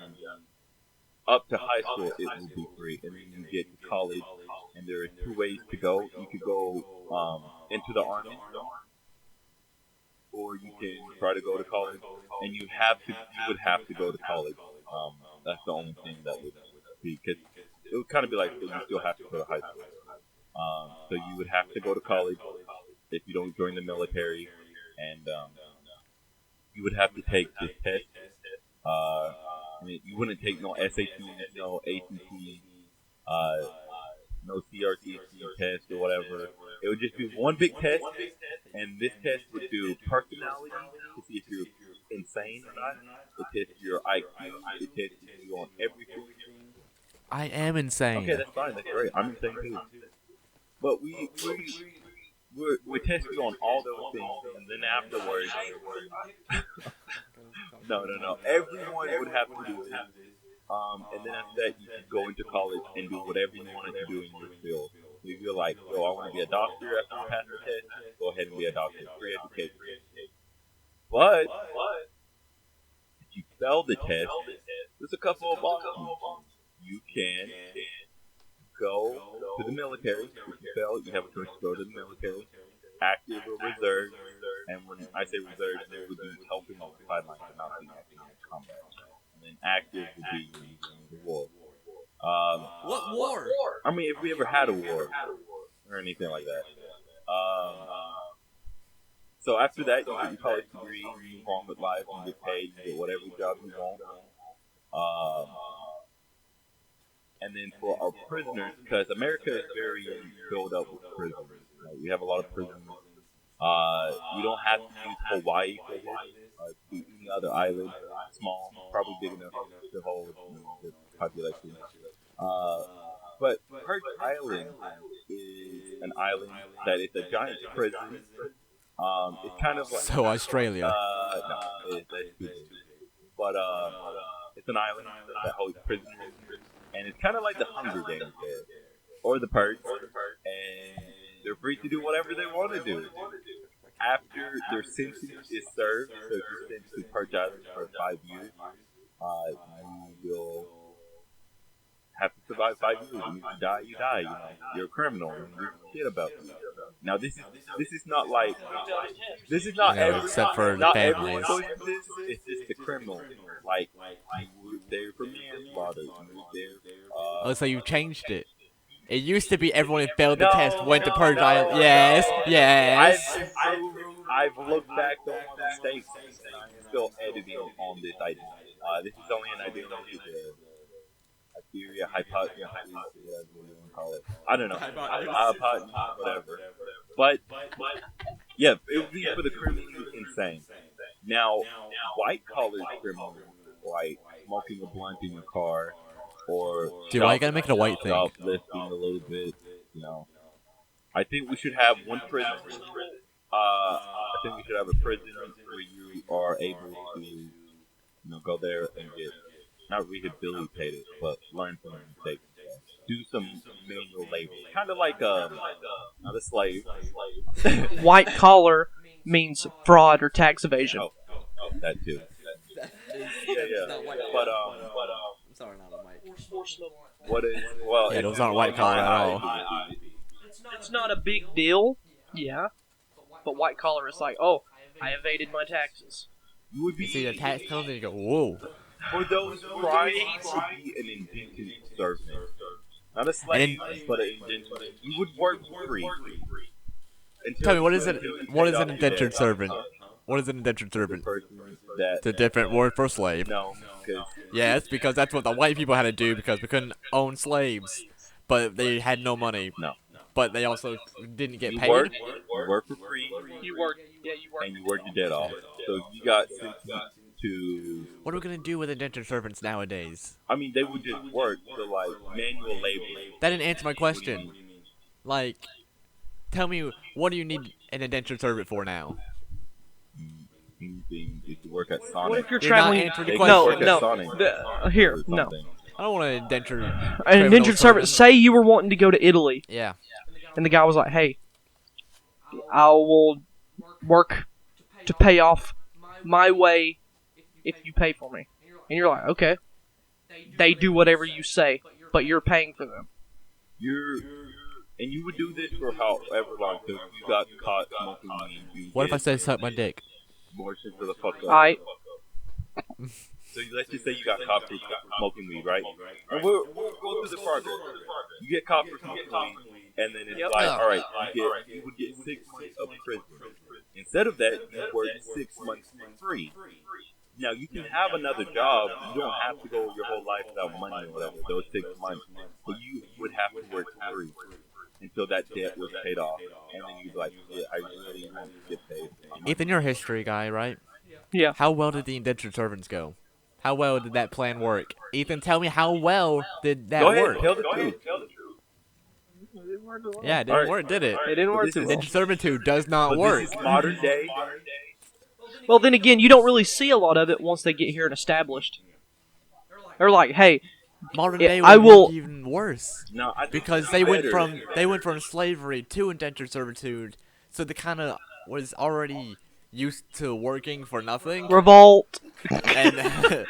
up to high school it will be free, and then you get to college, and there are two ways to go. You could go into the army, or you can try to go to college, and you would have to go to college. That's the only thing that would be, because it would kind of be like, you still have to go to high school. So you would have to go to college if you don't join the military, and you would have to take this test. You wouldn't take no SAT, no ACT, no CRT test or whatever. It would just be one big test, and this test would do personality to see if you're insane or not. It tests your IQ. It tests you on everything. I am insane. Okay, that's fine. That's great. I'm insane too. But we test you on all those things, and then afterwards, no. Everyone would have to do it. And then after that, you could go into college and do whatever you wanted to do in your field. So if you're like, I want to be a doctor after you pass the test, go ahead and be a doctor. Free education. But if you fail the test, there's a couple of options. You can go to the military. If you fail, you have a choice to go to the military. Active or reserve. And when I say reserve, it would be helping on the sidelines and not being active in combat. And then active would be the war. What war? I mean, if we ever had a war or anything like that. So after that, you get your college degree, you move on with life, you get paid, you get whatever job you want. And then for our prisoners, because America is very filled up with prisoners. We have a lot of prisoners. We don't have to use Hawaii for this. Do any other island, small, probably big enough to hold the population. But Purge Island is an island that is a giant prison. It's kind of like... So Australia. No, that's stupid. But it's an island that holds prisoners. And it's kind of like the Hunger Games there. Or the Purge. And they're free to do whatever they want to do. After their sentence is served, so if you're sentenced to Purge Island for 5 years, you will have to survive 5 years. And if you die, you die. You're a criminal. And you forget about you. Now this is not like Except for the families. It's just the criminal. Like you were there for manslaughter. You were there. So you changed it. It used to be everyone who failed the test went to Purge Island. Yes. I've looked back on my mistakes, and I'm still editing on this idea. This is only an idea. A theory, a hypothesis, whatever you want to call it. I don't know. Hypothesis, whatever. But yeah, it would be for the criminally insane. Now, white-collar criminals, like smoking a blunt in your car, or dude, why you gotta make it a white thing? Uplifting a little bit, I think we should have one prison I think we should have a prison where you are able to, go there and get not rehabilitated, but learn from your mistakes. Do some manual labor, kind of like not a slave. White collar means fraud or tax evasion. Oh, that too. Yeah. But I'm sorry, not a mic. what is well? Yeah, those aren't white collar at all. It's not a big deal, yeah. But white collar is like, oh, I evaded my taxes. You would be You see the tax penalty and you go, whoa. for those crimes to be an indentured servant, not a slave, but an indentured. You would work for free. Tell me, what is it? What is an indentured servant? What is an indentured servant? It's a different word for slave. No, Yes, because that's what the white people had to do because we couldn't own slaves, but they had no money. No. But they also didn't get you paid. work for free, You work. and you work your debt off. So you got sentenced to. What are we gonna do with indentured servants nowadays? I mean, they would just work for like manual labor. That didn't answer my question. Like, tell me, what do you need an indentured servant for now? Anything if you work at Sonic. What if you're You're not traveling? answering the They question. work at No. Sonic Here, or no. something. I don't want an indentured. An indentured servant. Say you were wanting to go to Italy, Yeah. and the guy was like, "Hey, I will work to pay off my way if you pay for me." And you're like, "Okay." They do whatever you say, but you're paying for them. And you would do this for however long. So if you got caught smoking weed, What if I say suck my dick? more shit to the fuck up. I So let's just say you got caught for smoking weed, right? And we'll go through the progress. You get caught for smoking weed, and then it's like, all right, you would get 6 months of prison. Instead of that, you work 6 months for free. Now you can have another job. You don't have to go your whole life without money or whatever. Those 6 months, but you would have to work for free until that debt was paid off, and then you'd be like, yeah, I really want to get paid. Ethan, you're a history guy, right? yeah. How well did the indentured servants go? How well did that plan work? Ethan, tell me how well did that Go ahead, work? tell the truth. Yeah, it didn't work, did it? It didn't work This too is- well. Indentured servitude does not But work. this is modern day. Well, then again, you don't really see a lot of it once they get here and established. They're like, "Hey, Modern Yeah, day I would will- work even worse No, I think because it's they went better. from slavery to indentured servitude, so they kind of was already used to working for nothing, revolt." and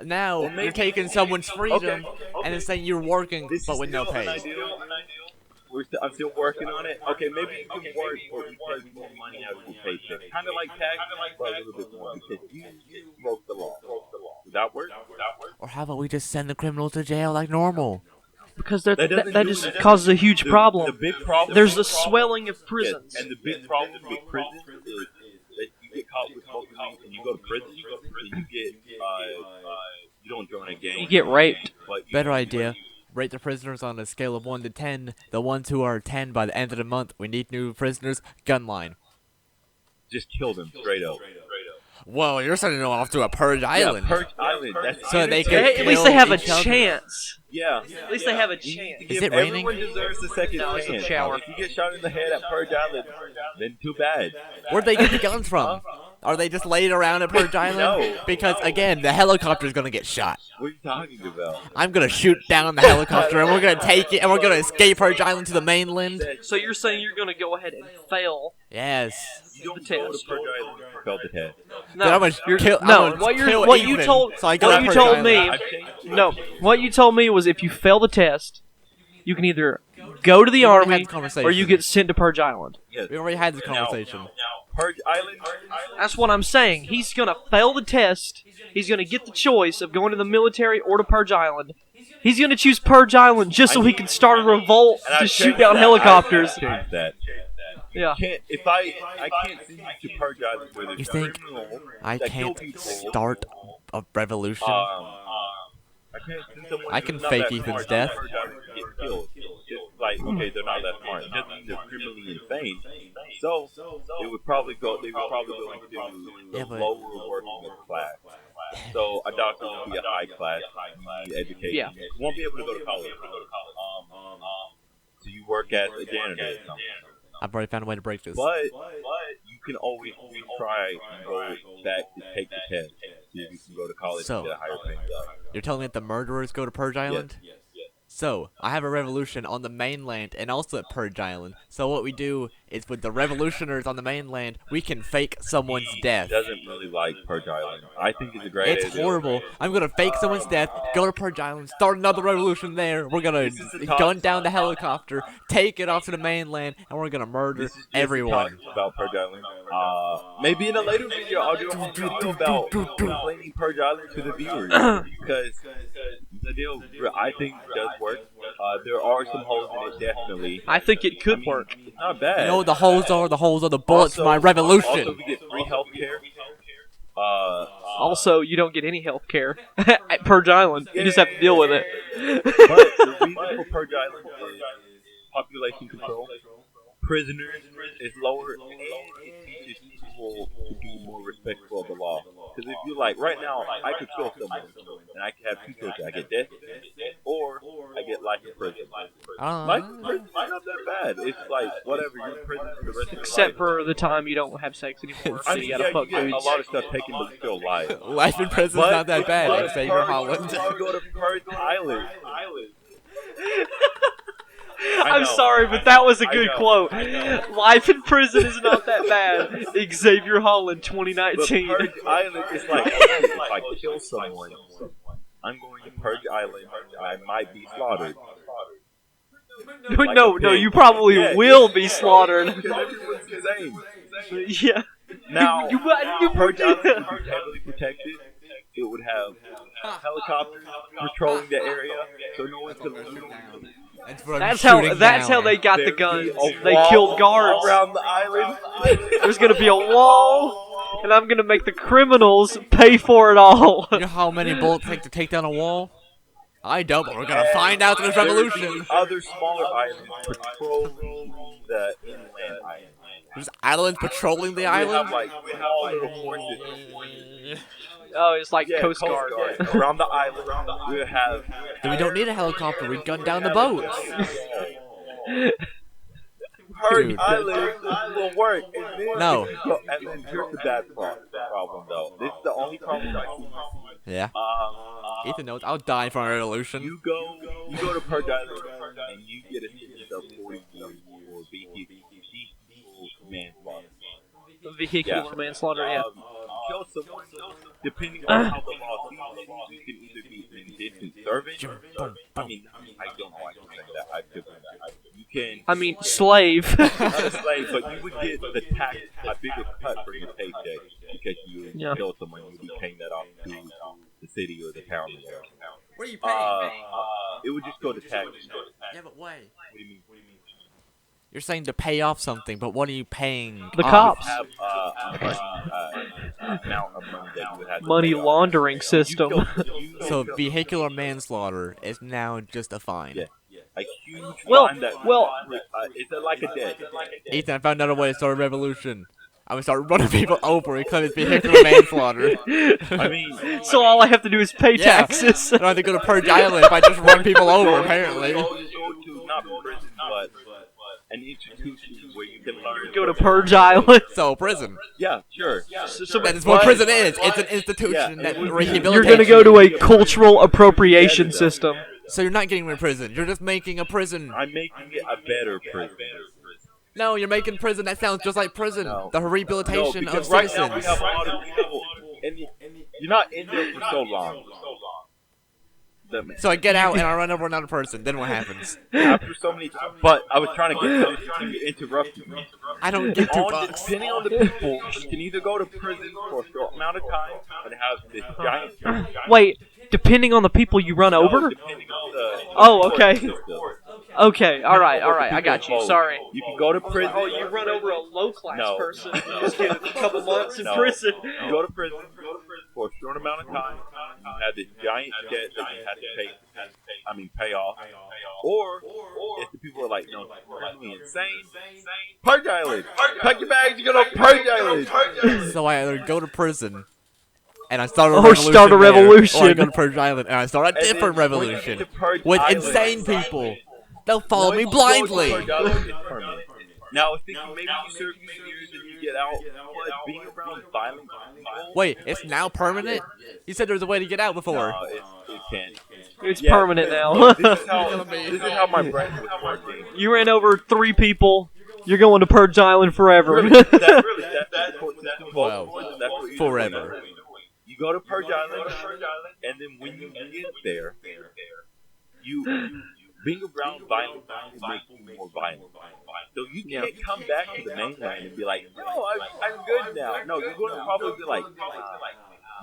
now maybe- you're taking someone's freedom Okay. and then saying you're working This but is with no still an pay. ideal. I'm still working on it. Okay, maybe you can work, but you take more money out of your paycheck. Kind of like tax, but a little bit more because you broke the law. Would that work? Or how about we just send the criminals to jail like normal? Because That doesn't that do- just that doesn't- causes a huge The problem. big problem. There's a swelling of prisons. Yes, and the big problem with prison is that you get caught with smoking weed and you go to prison, and you get you don't join a gang. You get raped. But you- Better idea. Rate the prisoners on a scale of 1 to 10. The ones who are 10 by the end of the month, we need new prisoners. Gun line. Just kill them straight up. Whoa, you're sending them off to a Purge Island. Yeah, Purge Island. That's So they could Hey, at least they have a each other. chance. Yeah. At least they have a chance. Is it raining? Everyone deserves a second No, it's a chance. shower. If you get shot in the head at Purge Island, then too bad. Where'd they get the guns from? Are they just laid around at Purge Island? No. Because, again, the helicopter's gonna get shot. What are you talking about? I'm gonna shoot down the helicopter and we're gonna take it and we're gonna escape Purge Island to the mainland. So you're saying you're going to go ahead and fail? Yes. You don't The go to test. Purge Island to felt the head. No, Dude, I'm gonna you're- kill, no. I'm gonna What kill you Ethan, told so I go what to you Purge told Island. me. I've changed it. No, what you told me was if you fail the test, you can either go to the We already army had the conversation. or you get sent to Purge Island. Yes. We already had this Now, conversation. Purge Island. That's what I'm saying. He's going to fail the test. He's going to get the choice of going to the military or to Purge Island. He's going to choose Purge Island just so he can start a revolt And I to shoot changed down that. helicopters. I changed that. Yeah. Can't if I can't send you to Purge Island where there's You think criminals I that kill can't people. start a revolution? I can't send someone I who's can not fake that Ethan's smart to death. Purge Island to get killed. Just like okay, they're not that smart. It doesn't mean they're criminally insane. So it would probably go. They would probably go into the Yeah, but- lower working class. So a doctor would be a high class, education. Yeah. Won't be able to go to college. So you work as a janitor or something. I've already found a way to break this. But you can always retry and go back to take the test. See if you can go to college So, and get a higher paying job. You're telling me that the murderers go to Purge Island? Yes. So, I have a revolution on the mainland and also at Purge Island. So what we do is with the revolutionaries on the mainland, we can fake someone's death. Doesn't really like Purge Island. I think it's a great idea. It's horrible. I'm gonna fake someone's death, go to Purge Island, start another revolution there. We're gonna gun down the helicopter, take it off to the mainland, and we're gonna murder everyone. About Purge Island. Maybe in a later video I'll do a video about explaining Purge Island to the viewers because the deal I think does work. There are some holes in it, definitely. I think it could work. It's not bad. You know what the holes are? The holes are the bullets for my revolution. Also, we get free healthcare. Also, you don't get any health care at Purge Island. You just have to deal with it. But the reason for Purge Island is population control. Prisoners is lower, and it teaches people to be more respectful of the law. Because if you like, right now, I could kill someone, and I could have two choices. I get death, or I get life in prison. Life in prison is not that bad. It's like, whatever, you're in prison for the rest of your life. Except for the time you don't have sex anymore. So you gotta fuck you get dudes. a lot of stuff taken, but you still alive. Life in prison's not that bad, Xavier Holland. You go to Purge Island. I'm sorry, but that was a good quote. Life in prison is not that bad. Xavier Holland, 2019. But Purge Island is like, if I kill someone, I'm going to Purge Island. I might be slaughtered. No, you probably will be slaughtered. Because everyone's the same. Yeah. Now, you Purge Island would be heavily protected. It would have helicopters patrolling the area, so no one's going to loot. That's how they got the guns. They killed guards around the island. There's gonna be a wall, and I'm gonna make the criminals pay for it all. You know how many bullets take to take down a wall? I don't, but we're gonna find out through this revolution. Other smaller islands patrolling the inland island. There's islands patrolling the island? We have small little forces. Oh, it's like Coast Guard. Around the island, we have... Then we don't need a helicopter, we gun down the boats. Purge Island will work. No. And then here's the bad problem, though. This is the only problem I see. Yeah. Ethan knows, I'll die for a revolution. You go to Purge Island, and you get a sentence of 40 years for vehicular manslaughter. Vehicular manslaughter, yeah. Kill someone, depending on how the law sees it, you can either be an indentured servant. I mean, I don't know why I can say that. I feel that. You can. I mean, slave. Not a slave, but you would get the tax, a bigger cut for your paycheck because you killed someone. You would be paying that off to the city or the town. What are you paying? It would just go to tax. Yeah, but why? What do you mean? You're saying to pay off something, but what are you paying? The cops. Have amount of money that you would have to Money pay off. laundering system. So vehicular manslaughter is now just a fine. Yeah. A huge Well, fine that it's like a debt. Ethan, I found another way to start a revolution. I'm gonna start running people over and claim it's vehicular manslaughter. I mean, So all I have to do is pay taxes. I don't have to go to Purge Island if I just run people over, apparently. Go to not prison, but an institution where you can learn. Go to Purge Island. So, prison. Yeah, sure. So That is what prison is. It's an institution that rehabilitates you're gonna go to a cultural appropriation system. So you're not getting rid of prison. You're just making a prison. I'm making it a better prison. No, you're making prison that sounds just like prison. No. The rehabilitation of because right citizens. now we have a lot of people, and you're not in there for so long. So I get out and I run over another person. Then what happens? After so many times. But I was trying to get to you interrupted me. I don't get $2. Depending on the people, you can either go to prison for a short amount of time and have this giant. Wait, depending on the people you run over? Depending on the Oh, okay. system. Okay, alright, I got you. Sorry. You can go to prison. Oh, you run over a low-class No. person. You just get a couple months in No. prison. You go to prison for a short amount of time. You have this giant debt that you have to pay off. Or if the people are like, no, criminally insane, Purge Island. Pack your bags, you go to Purge Island. So I either go to prison and I start a Or revolution. start a there, revolution. Or I go to Purge Island and I start a And then different when you revolution get to Purge with Island, insane people. They'll follow me once you go to blindly. Purge Island, it's permanent. Now, I was thinking maybe you serve 2 years and you get out, but being around violent people. Wait, it's now permanent? You said there was a way to get out before. No, it can't. It's Yeah, permanent now. look, this is how my brain was working. You ran over 3 people. You're going to Purge Island forever. Really, that's the court system. Wow. That's what you're Forever. doing. You go to Purge Island, and then when you get there, you being around violent people makes you more violent. So you can't come back to the mainland and be like, no, I'm good now. No, you're going to probably be like,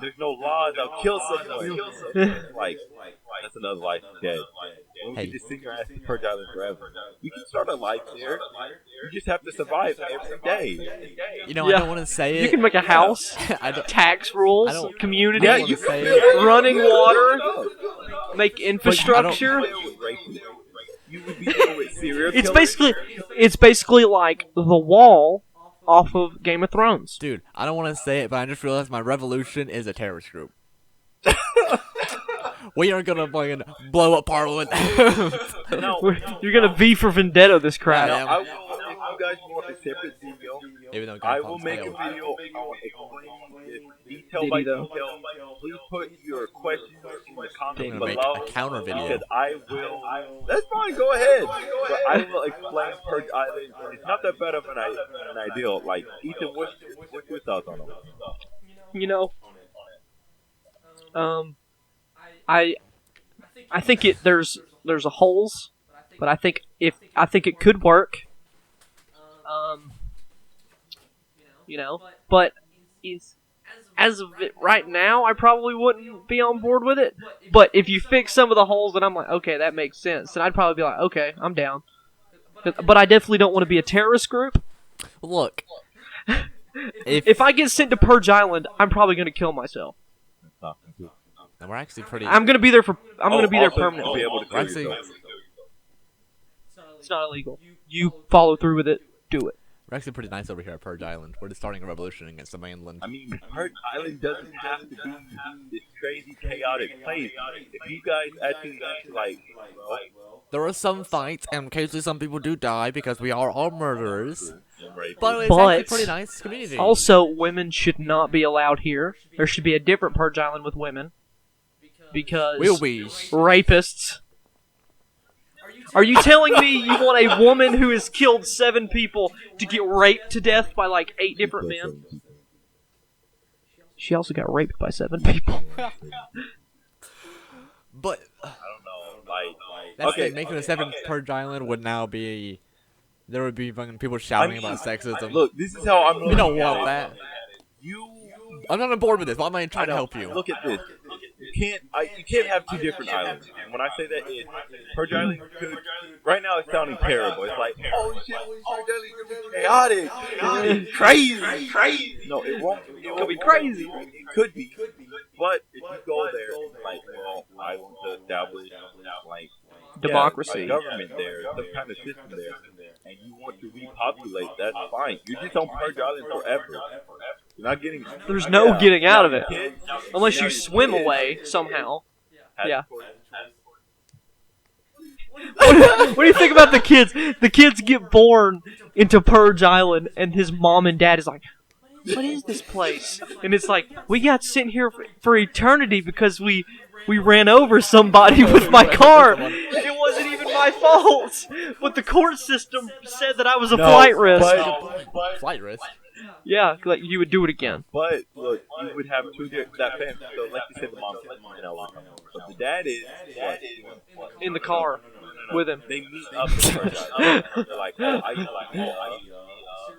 there's no laws, I'll kill someone. Like, that's another life dead. And we can just sit your ass in Purge Island forever. You can start a life there. You just have to survive every day. You know, I don't want to say it. You can make a house, tax rules, community, you can running water, make infrastructure. You would be dealing with serial It's basically like the Wall off of Game of Thrones. Dude, I don't want to say it, but I just realized my revolution is a terrorist group. We are gonna fucking blow up Parliament. No. You're gonna V for Vendetta this crap. Yeah, I will, if you guys want a separate video, Even though I will make a video on explaining this detail by detail. Please put your questions in the comments I'm gonna below. make a counter video. Because I will. That's fine. Go ahead. But I will explain Purge Island. It's not that bad of an ideal. Like Ethan, what's your thoughts on it? You know, I think there's a holes, but I think it could work. You know, but as of it right now, I probably wouldn't be on board with it. But if you fix some of the holes, and I'm like, okay, that makes sense, then I'd probably be like, okay, I'm down. But I definitely don't want to be a terrorist group. Look, if I get sent to Purge Island, I'm probably gonna kill myself. we're actually pretty. I'm gonna be there Also, permanently. you'll be able to kill Actually, yourself. It's not illegal. You follow through with it, do it. We're actually pretty nice over here at Purge Island. We're just starting a revolution against the mainland. I mean, Purge Island doesn't have to be this crazy, chaotic place. If you guys actually like, There are some fights, and occasionally some people do die because we are all murderers. right, But it's But- actually a pretty nice community. Also, women should not be allowed here. There should be a different Purge Island with women. Because we'll be. rapists. Are you telling me you want a woman who has killed 7 people to get raped to death by like 8 different men? She also got raped by 7 people. But I don't know, like, that's okay, it, making a 7th Purge Island would now be. There would be fucking people shouting about sexism. Look, this is how I'm. We don't want that. You. I'm not on board with this. Why am I trying to help you? Look at this. You can't have 2 different islands. And when I say that, it's Purge Island could. Right now, it's sounding terrible. It's like, oh shit, Purge Island could be chaotic, crazy. No, it won't. It could be crazy. It could be. But if you go there, like, well, I want to establish like Democracy. a government there, some kind of system there, and you want to repopulate, that's fine. You're just on Purge Island forever. You're not getting. There's no getting out of it. Unless you swim away somehow. Yeah. What do you think about the kids? The kids get born into Purge Island, and his mom and dad is like, what is this place? And it's like, we got sent here for eternity because we ran over somebody with my car. It wasn't even my fault. But the court system said that I was a flight risk. Flight risk. Yeah, like you would do it again. But look, you would have 2 different that family. So like you said, the mom, but the dad is what? In the car with him. They meet up. They're like, oh,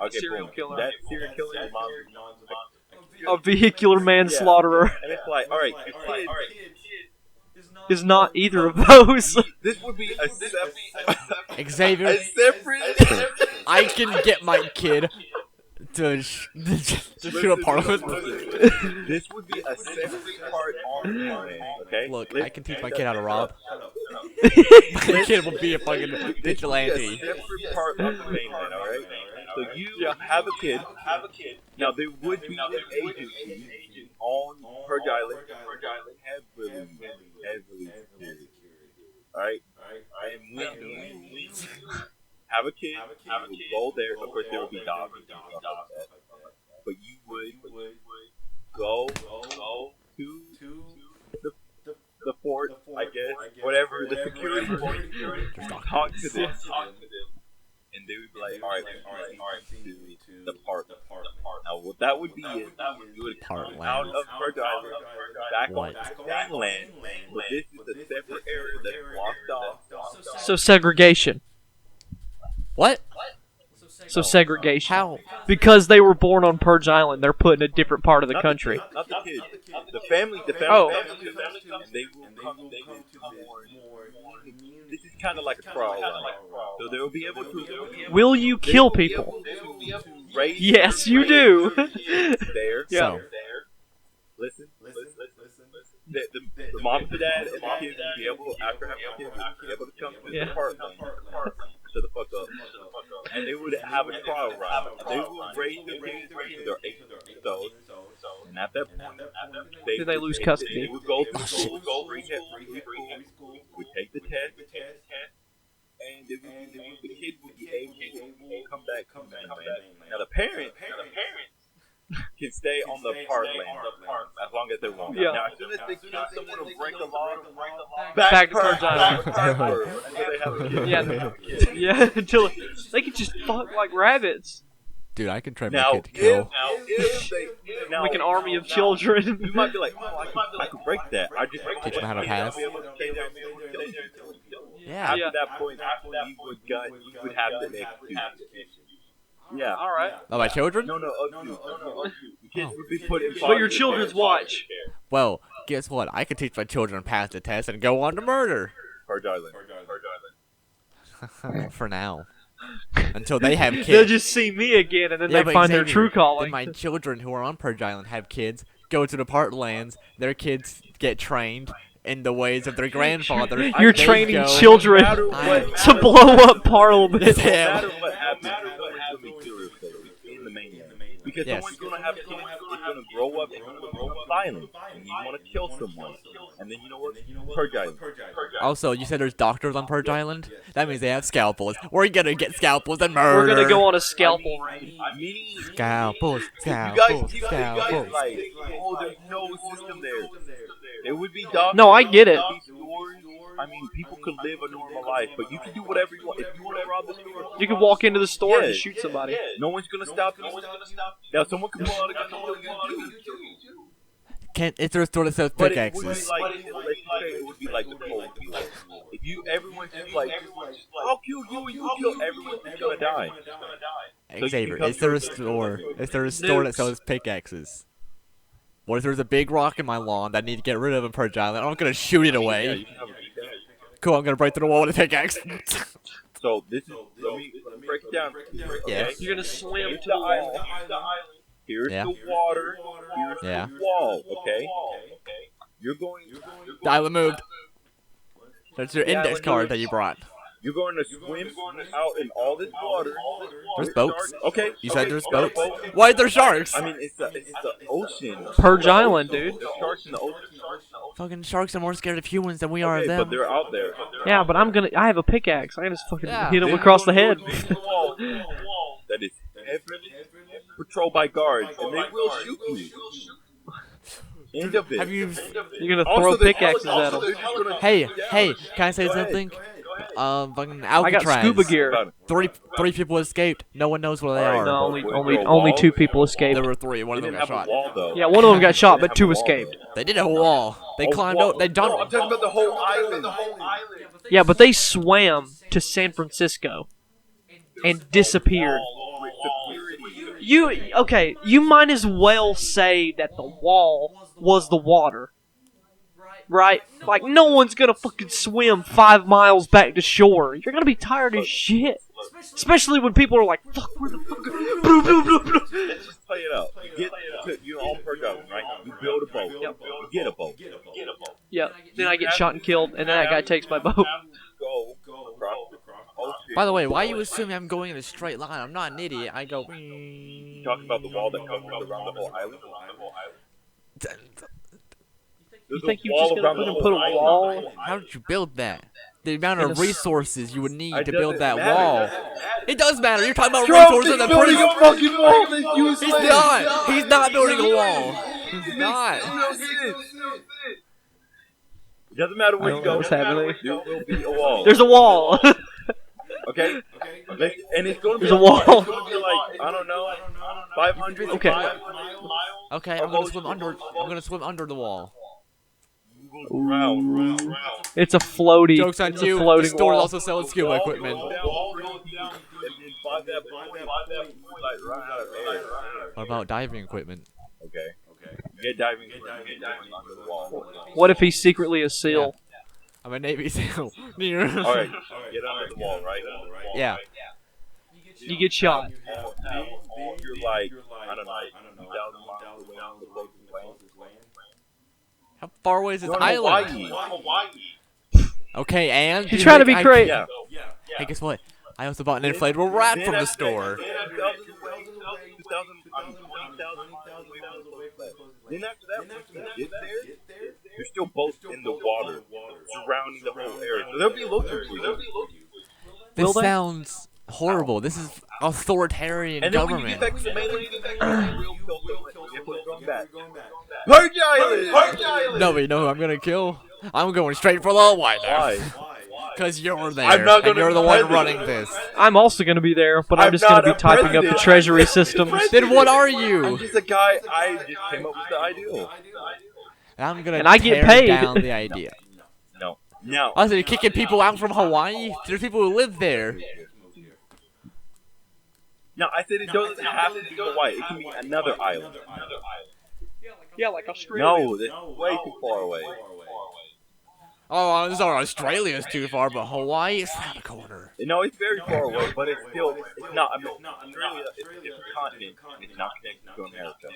okay, Serial boom. killer. That serial killer, your mom's A vehicular manslaughterer and it's like, all right, your kid is not either of those. this would be a separate. Xavier, I can get my kid to shoot a Parliament. This would be a separate part on the mainland, okay? Look, I can teach my kid how to rob. My kid will be a fucking vigilante. A separate part of the mainland, alright? So you have a kid. Now there would be an agency on Purge Island. Heavily security. Alright? And when you have a kid, you go there. Of course, there will be dogs and stuff like that. whatever the security point, talk to them, and they would be like, all right, to the park. Now, what that would be is you would come out of Purge Island, back on Gangland, but this is a separate area that's blocked off. So segregation. What? So segregation. How? Because they were born on Purge Island, they're put in a different part of the country. Not the kids. The family. Oh. And they will come more. This is kind of like a trial run. So they will be able to. Will you kill people? Raise Yes, you do. there. Yeah. Listen. The mom and dad and the kids will be able, after having kids, will be able to come to the apartment. Shut the fuck up. And they would have a trial run. They would raise their kids until they're 8 years old. And at that point, Do they lose custody? They would go through school, would take the test, and the kid would be able to come back. Now the parents can stay on the parkland as long as they want. Yeah. Now, as soon as they kill someone or break the law, Back to Purge Island. until they have a kid. Yeah, until they can just fuck like rabbits. Dude, I can train my Now, kid to kill. Like an army of children. You might be like, oh, I could break that. I just Teach them how to pass. Yeah. After that point, you would have the execution. Yeah. All right. Oh, my children? No. The kids would be put in. But your children's watch. Well, guess what? I can teach my children to pass the test and go on to murder. Purge Island. For now. Until they have kids. They'll just see me again, and then Yeah, they but find their Xavier, true calling. Then my children who are on Purge Island have kids, go to the Parklands, their kids get trained in the ways of their grandfather. You're They training go- children to blow up Parliament. Yes, No I am. matter what happens, someone's going to be curious in the main. Because Yes. someone's going to have kids, it's going to grow up violent, and you want to kill someone. And then you know what? Purge Island. Also, you said there's doctors on Purge Island? That means they have scalpels. We're gonna get scalpels and We're murder. gonna go on a scalpel raid. Scalpels, You guys scalpels. like, oh, there's no system there. There would be doctors. No, I get it. I mean, people could live a normal life, but you can do whatever you want. If you want to rob the store, You can walk into the store and Yeah. just shoot somebody. no one's gonna stop you. Now, someone can pull out a gun and kill you. Can't, is there a store that sells But pickaxes? let's just say it would be like the cold war. If everyone's just like, I'll kill you and you kill everyone's gonna die. Xavier, is there a store? Is there a store that sells pickaxes? What if there's a big rock in my lawn that I need to get rid of in Purge Island? I'm gonna shoot it Yeah, away. you can have a pickaxe. Cool, I'm gonna break through the wall with a pickaxe. So this is let me break it down. Yeah. You're gonna swim Here's to the the wall. island. Here's Yeah. the water. Here's Yeah. the wall. Okay. You're going. The island moved. That's your index card that you brought. You're going to swim out in all this water. There's boats. Okay. You said there's okay. boats? Why are there sharks? I mean, it's the ocean. Purge Island, dude. There's sharks in the ocean. Fucking sharks are more scared of humans than we are Okay, of them. but they're out there. Yeah, but I have a pickaxe. I can just fucking Yeah. hit him Then across the you're head. going to a wall that is heavily patrolled by guards, and they will shoot you. End of it. Have you? You're gonna Also, throw they're- pickaxes at also, him. they're just gonna- Hey, can I say Go ahead. something? Fucking I got Alcatraz. scuba gear. Three people escaped. No one knows where they Alright, are. No, Wait, only for a only wall? 2 people escaped. There were 3. One They of them didn't got have shot. a wall, though. Yeah, one of them got shot, They but didn't 2 have a wall, escaped. though. They did a wall. They A climbed wall. out. They No, done. I'm talking about the whole island. Yeah, but they swam to San Francisco and disappeared. You might as well say that the wall was the water. Right? Like, no one's gonna fucking swim 5 miles back to shore. You're gonna be tired as shit. Especially when people are like, fuck, where the fuck? Blah, blah, blah, blah. Let's just play it out. You're on Purge Island, right? You build a boat. You get a boat. Yeah, then I get shot and killed, and then that guy takes my boat. Go across the ocean. By the way, why are you assuming I'm going in a straight line? I'm not an idiot. I go. You talking about the wall that comes around the whole island? You think you're just gonna put a wall? How did you build that? The amount In of a resources you would need It to build doesn't that matter. wall. It does matter. You're talking about resources and building prison. a fucking wall that's useless. He's not. He's not building a wall. He's not. It doesn't matter I where don't you know go. what's happening. There will be a wall. There's a wall. Okay? And it's going to be There's a lot. wall. It's going to be like, I don't know, 500 Okay. miles. Okay, I'm gonna swim under. I'm gonna swim under the wall. Round. It's a floaty. Jokes on it's a you. The floating store wall. also sells scuba equipment. What about diving equipment? Okay. Get diving equipment under the wall. What if he's secretly a seal? I'm a Navy SEAL. Alright, get under the wall, right? Yeah. You get shot. You're like, I don't know, 2,000 miles away from the closest land. How far away is this You're in island? Hawaii. Okay, and He's trying to be great. Yeah. Hey, guess what? I also bought an inflatable rat from the store. Then after that, once you get there, you're still both in the water, surrounding the whole area. So there'll be looking for you. This sounds horrible. This is authoritarian And then when you government. get back to the mainland, we're going back. Purge Island! No, but you know who I'm gonna kill? I'm going straight for the White House. Why? Because you're there, I'm not and gonna you're the be one president. running this. I'm also going to be there, but I'm I'm just going not to be a typing up the president. treasury systems. Then what are I'm you? just a guy, I just came up with the ideal. I'm gonna And I get tear paid. down the idea. No. Also, you're kicking people out from Hawaii? There's people who live there. No, I said it doesn't have to be Hawaii. It can be another island. Yeah, like Australia. No, that's way too far away. Oh, I'm sorry, Australia's too far, but Hawaii is around the corner. No, it's very far away, but it's still, it's not, I mean, Australia is a different continent, and it's not connected to America.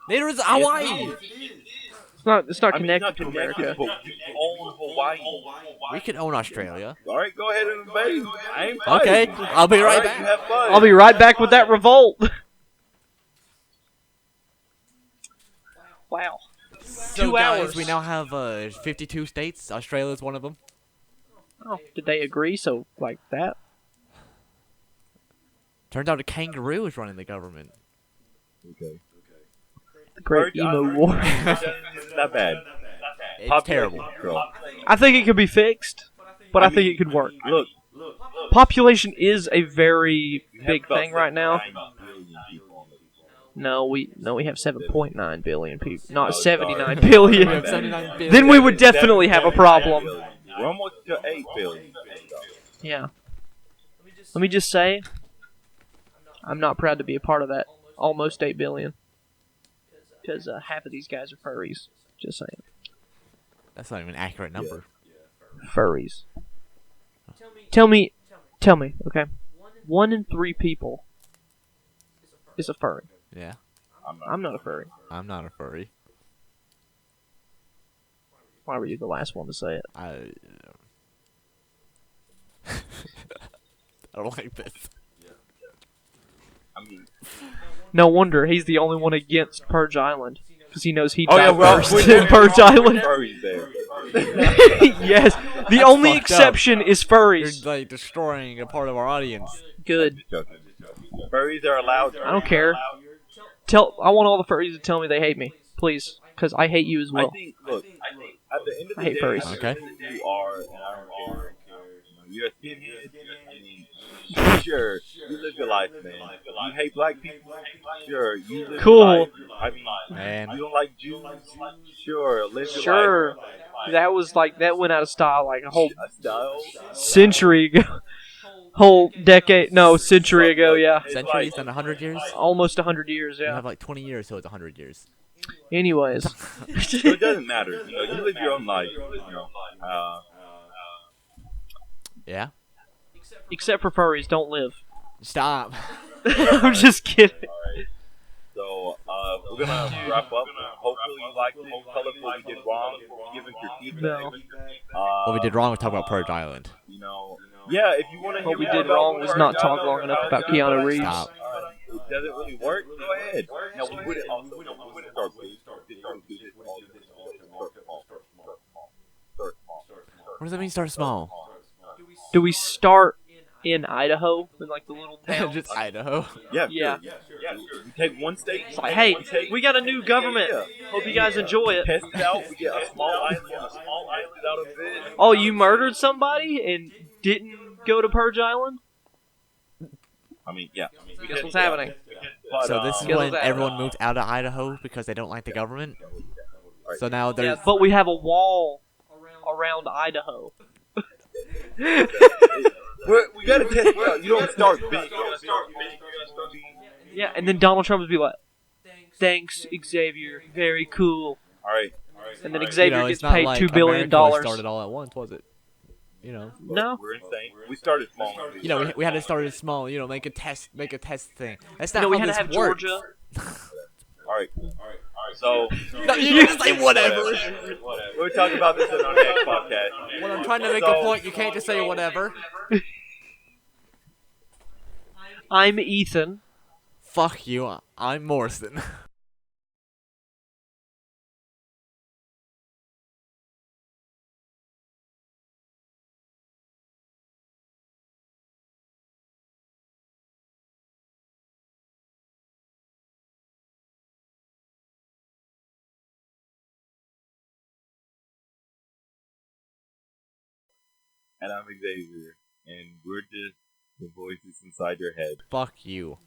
Neither is Hawaii. It's not I mean, it's connected not to America. but you own Hawaii. We could own Australia. Alright, go ahead and invade. I ain't fighting. Okay, I'll be right Alright, back. you have fun. I'll be right back with that revolt. Wow. So 2 guys, hours. we now have 52 states. Australia's one of them. Oh, did they agree? So, like that? Turns out a kangaroo is running the government. Okay. The Great Emo War. It's not bad. It's terrible. Control. I think it could be fixed, but I think it could work. Look, Population is a very you have big about thing right now. 9 billion people on the planet. No, we have 7.9 billion people, not Oh, 79 sorry. billion. We have 79 billion. Then we would definitely have a problem. We're almost to 8 billion. Yeah. Let me just say, I'm not proud to be a part of that almost 8 billion. Because half of these guys are furries. Just saying. That's not even an accurate number. Furries. Tell me, okay? 1 in 3 people is a furry. Yeah, I'm not a furry. I'm not a furry. Why were you the last one to say it? I don't like this. I mean, No wonder he's the only one against Purge Island. Because he knows he'd oh die yeah, well, first in Purge Island. furries there. Yes. The That's only fucked up. exception is You're furries. like destroying a part of our audience. Good. Furries are allowed. I don't care. I want all the furries to tell me they hate me. Please. Because I hate you as I well. think, look, at the end of the I hate day, furries. Okay. You are, and I don't care. You're a skinhead. I mean, sure, you live your life, man. You hate black people. Sure, you live Cool. your life. I mean, Man. you don't like Jews. Sure, live your Sure. life. That was like, that went out of style like a whole A style. century ago. Whole decade. No, century ago, yeah. Centuries and 100 years? Almost 100 years, You yeah. have like 20 years, so it's 100 years. Anyways. So it doesn't matter. You know, you live your own life. You know. Yeah? Except for furries, don't live. Stop. I'm just kidding. Alright. So, we're gonna wrap up. Hopefully you liked it. Tell us what we did wrong. Give us your feedback. No. What we did wrong was talk about Purge Island. You know, yeah, if you want to hear What we more did about wrong was Purge not talk Island, long enough about Keanu Reeves. Stop. It doesn't really work. Go ahead. Now we wouldn't also start What does that mean, start small? Do we start in Idaho, in like the little town? Just Idaho. Yeah, Yeah. sure. We take one state. It's like, hey, we got a new government. Hope you guys enjoy it. Test it out. We get a small island. out a bit. Oh, you murdered somebody and didn't go to Purge Island? I mean, yeah. Guess what's happening? But, So this is Guess when what's everyone moved out of Idaho because they don't like the government. Alright. So now there's Yeah, but we have a wall around Idaho. we gotta test it out. You don't start big. Yeah, and then Donald Trump would be like, "Thanks, Xavier. Very cool." Alright. And then you Xavier know, gets it's not paid like $2 billion. America started all at once, was it? You know. No. We're insane. We started small. You know, we had to start it small. You know, make a test thing. That's not You know, we how had to this have works. Georgia. Alright. So, No, you can say whatever. we'll talk about this in our next podcast. When I'm trying to make a point, you can't just say whatever. I'm Ethan. Fuck you. I'm Morrison. And I'm Xavier. And we're just the voices inside your head. Fuck you.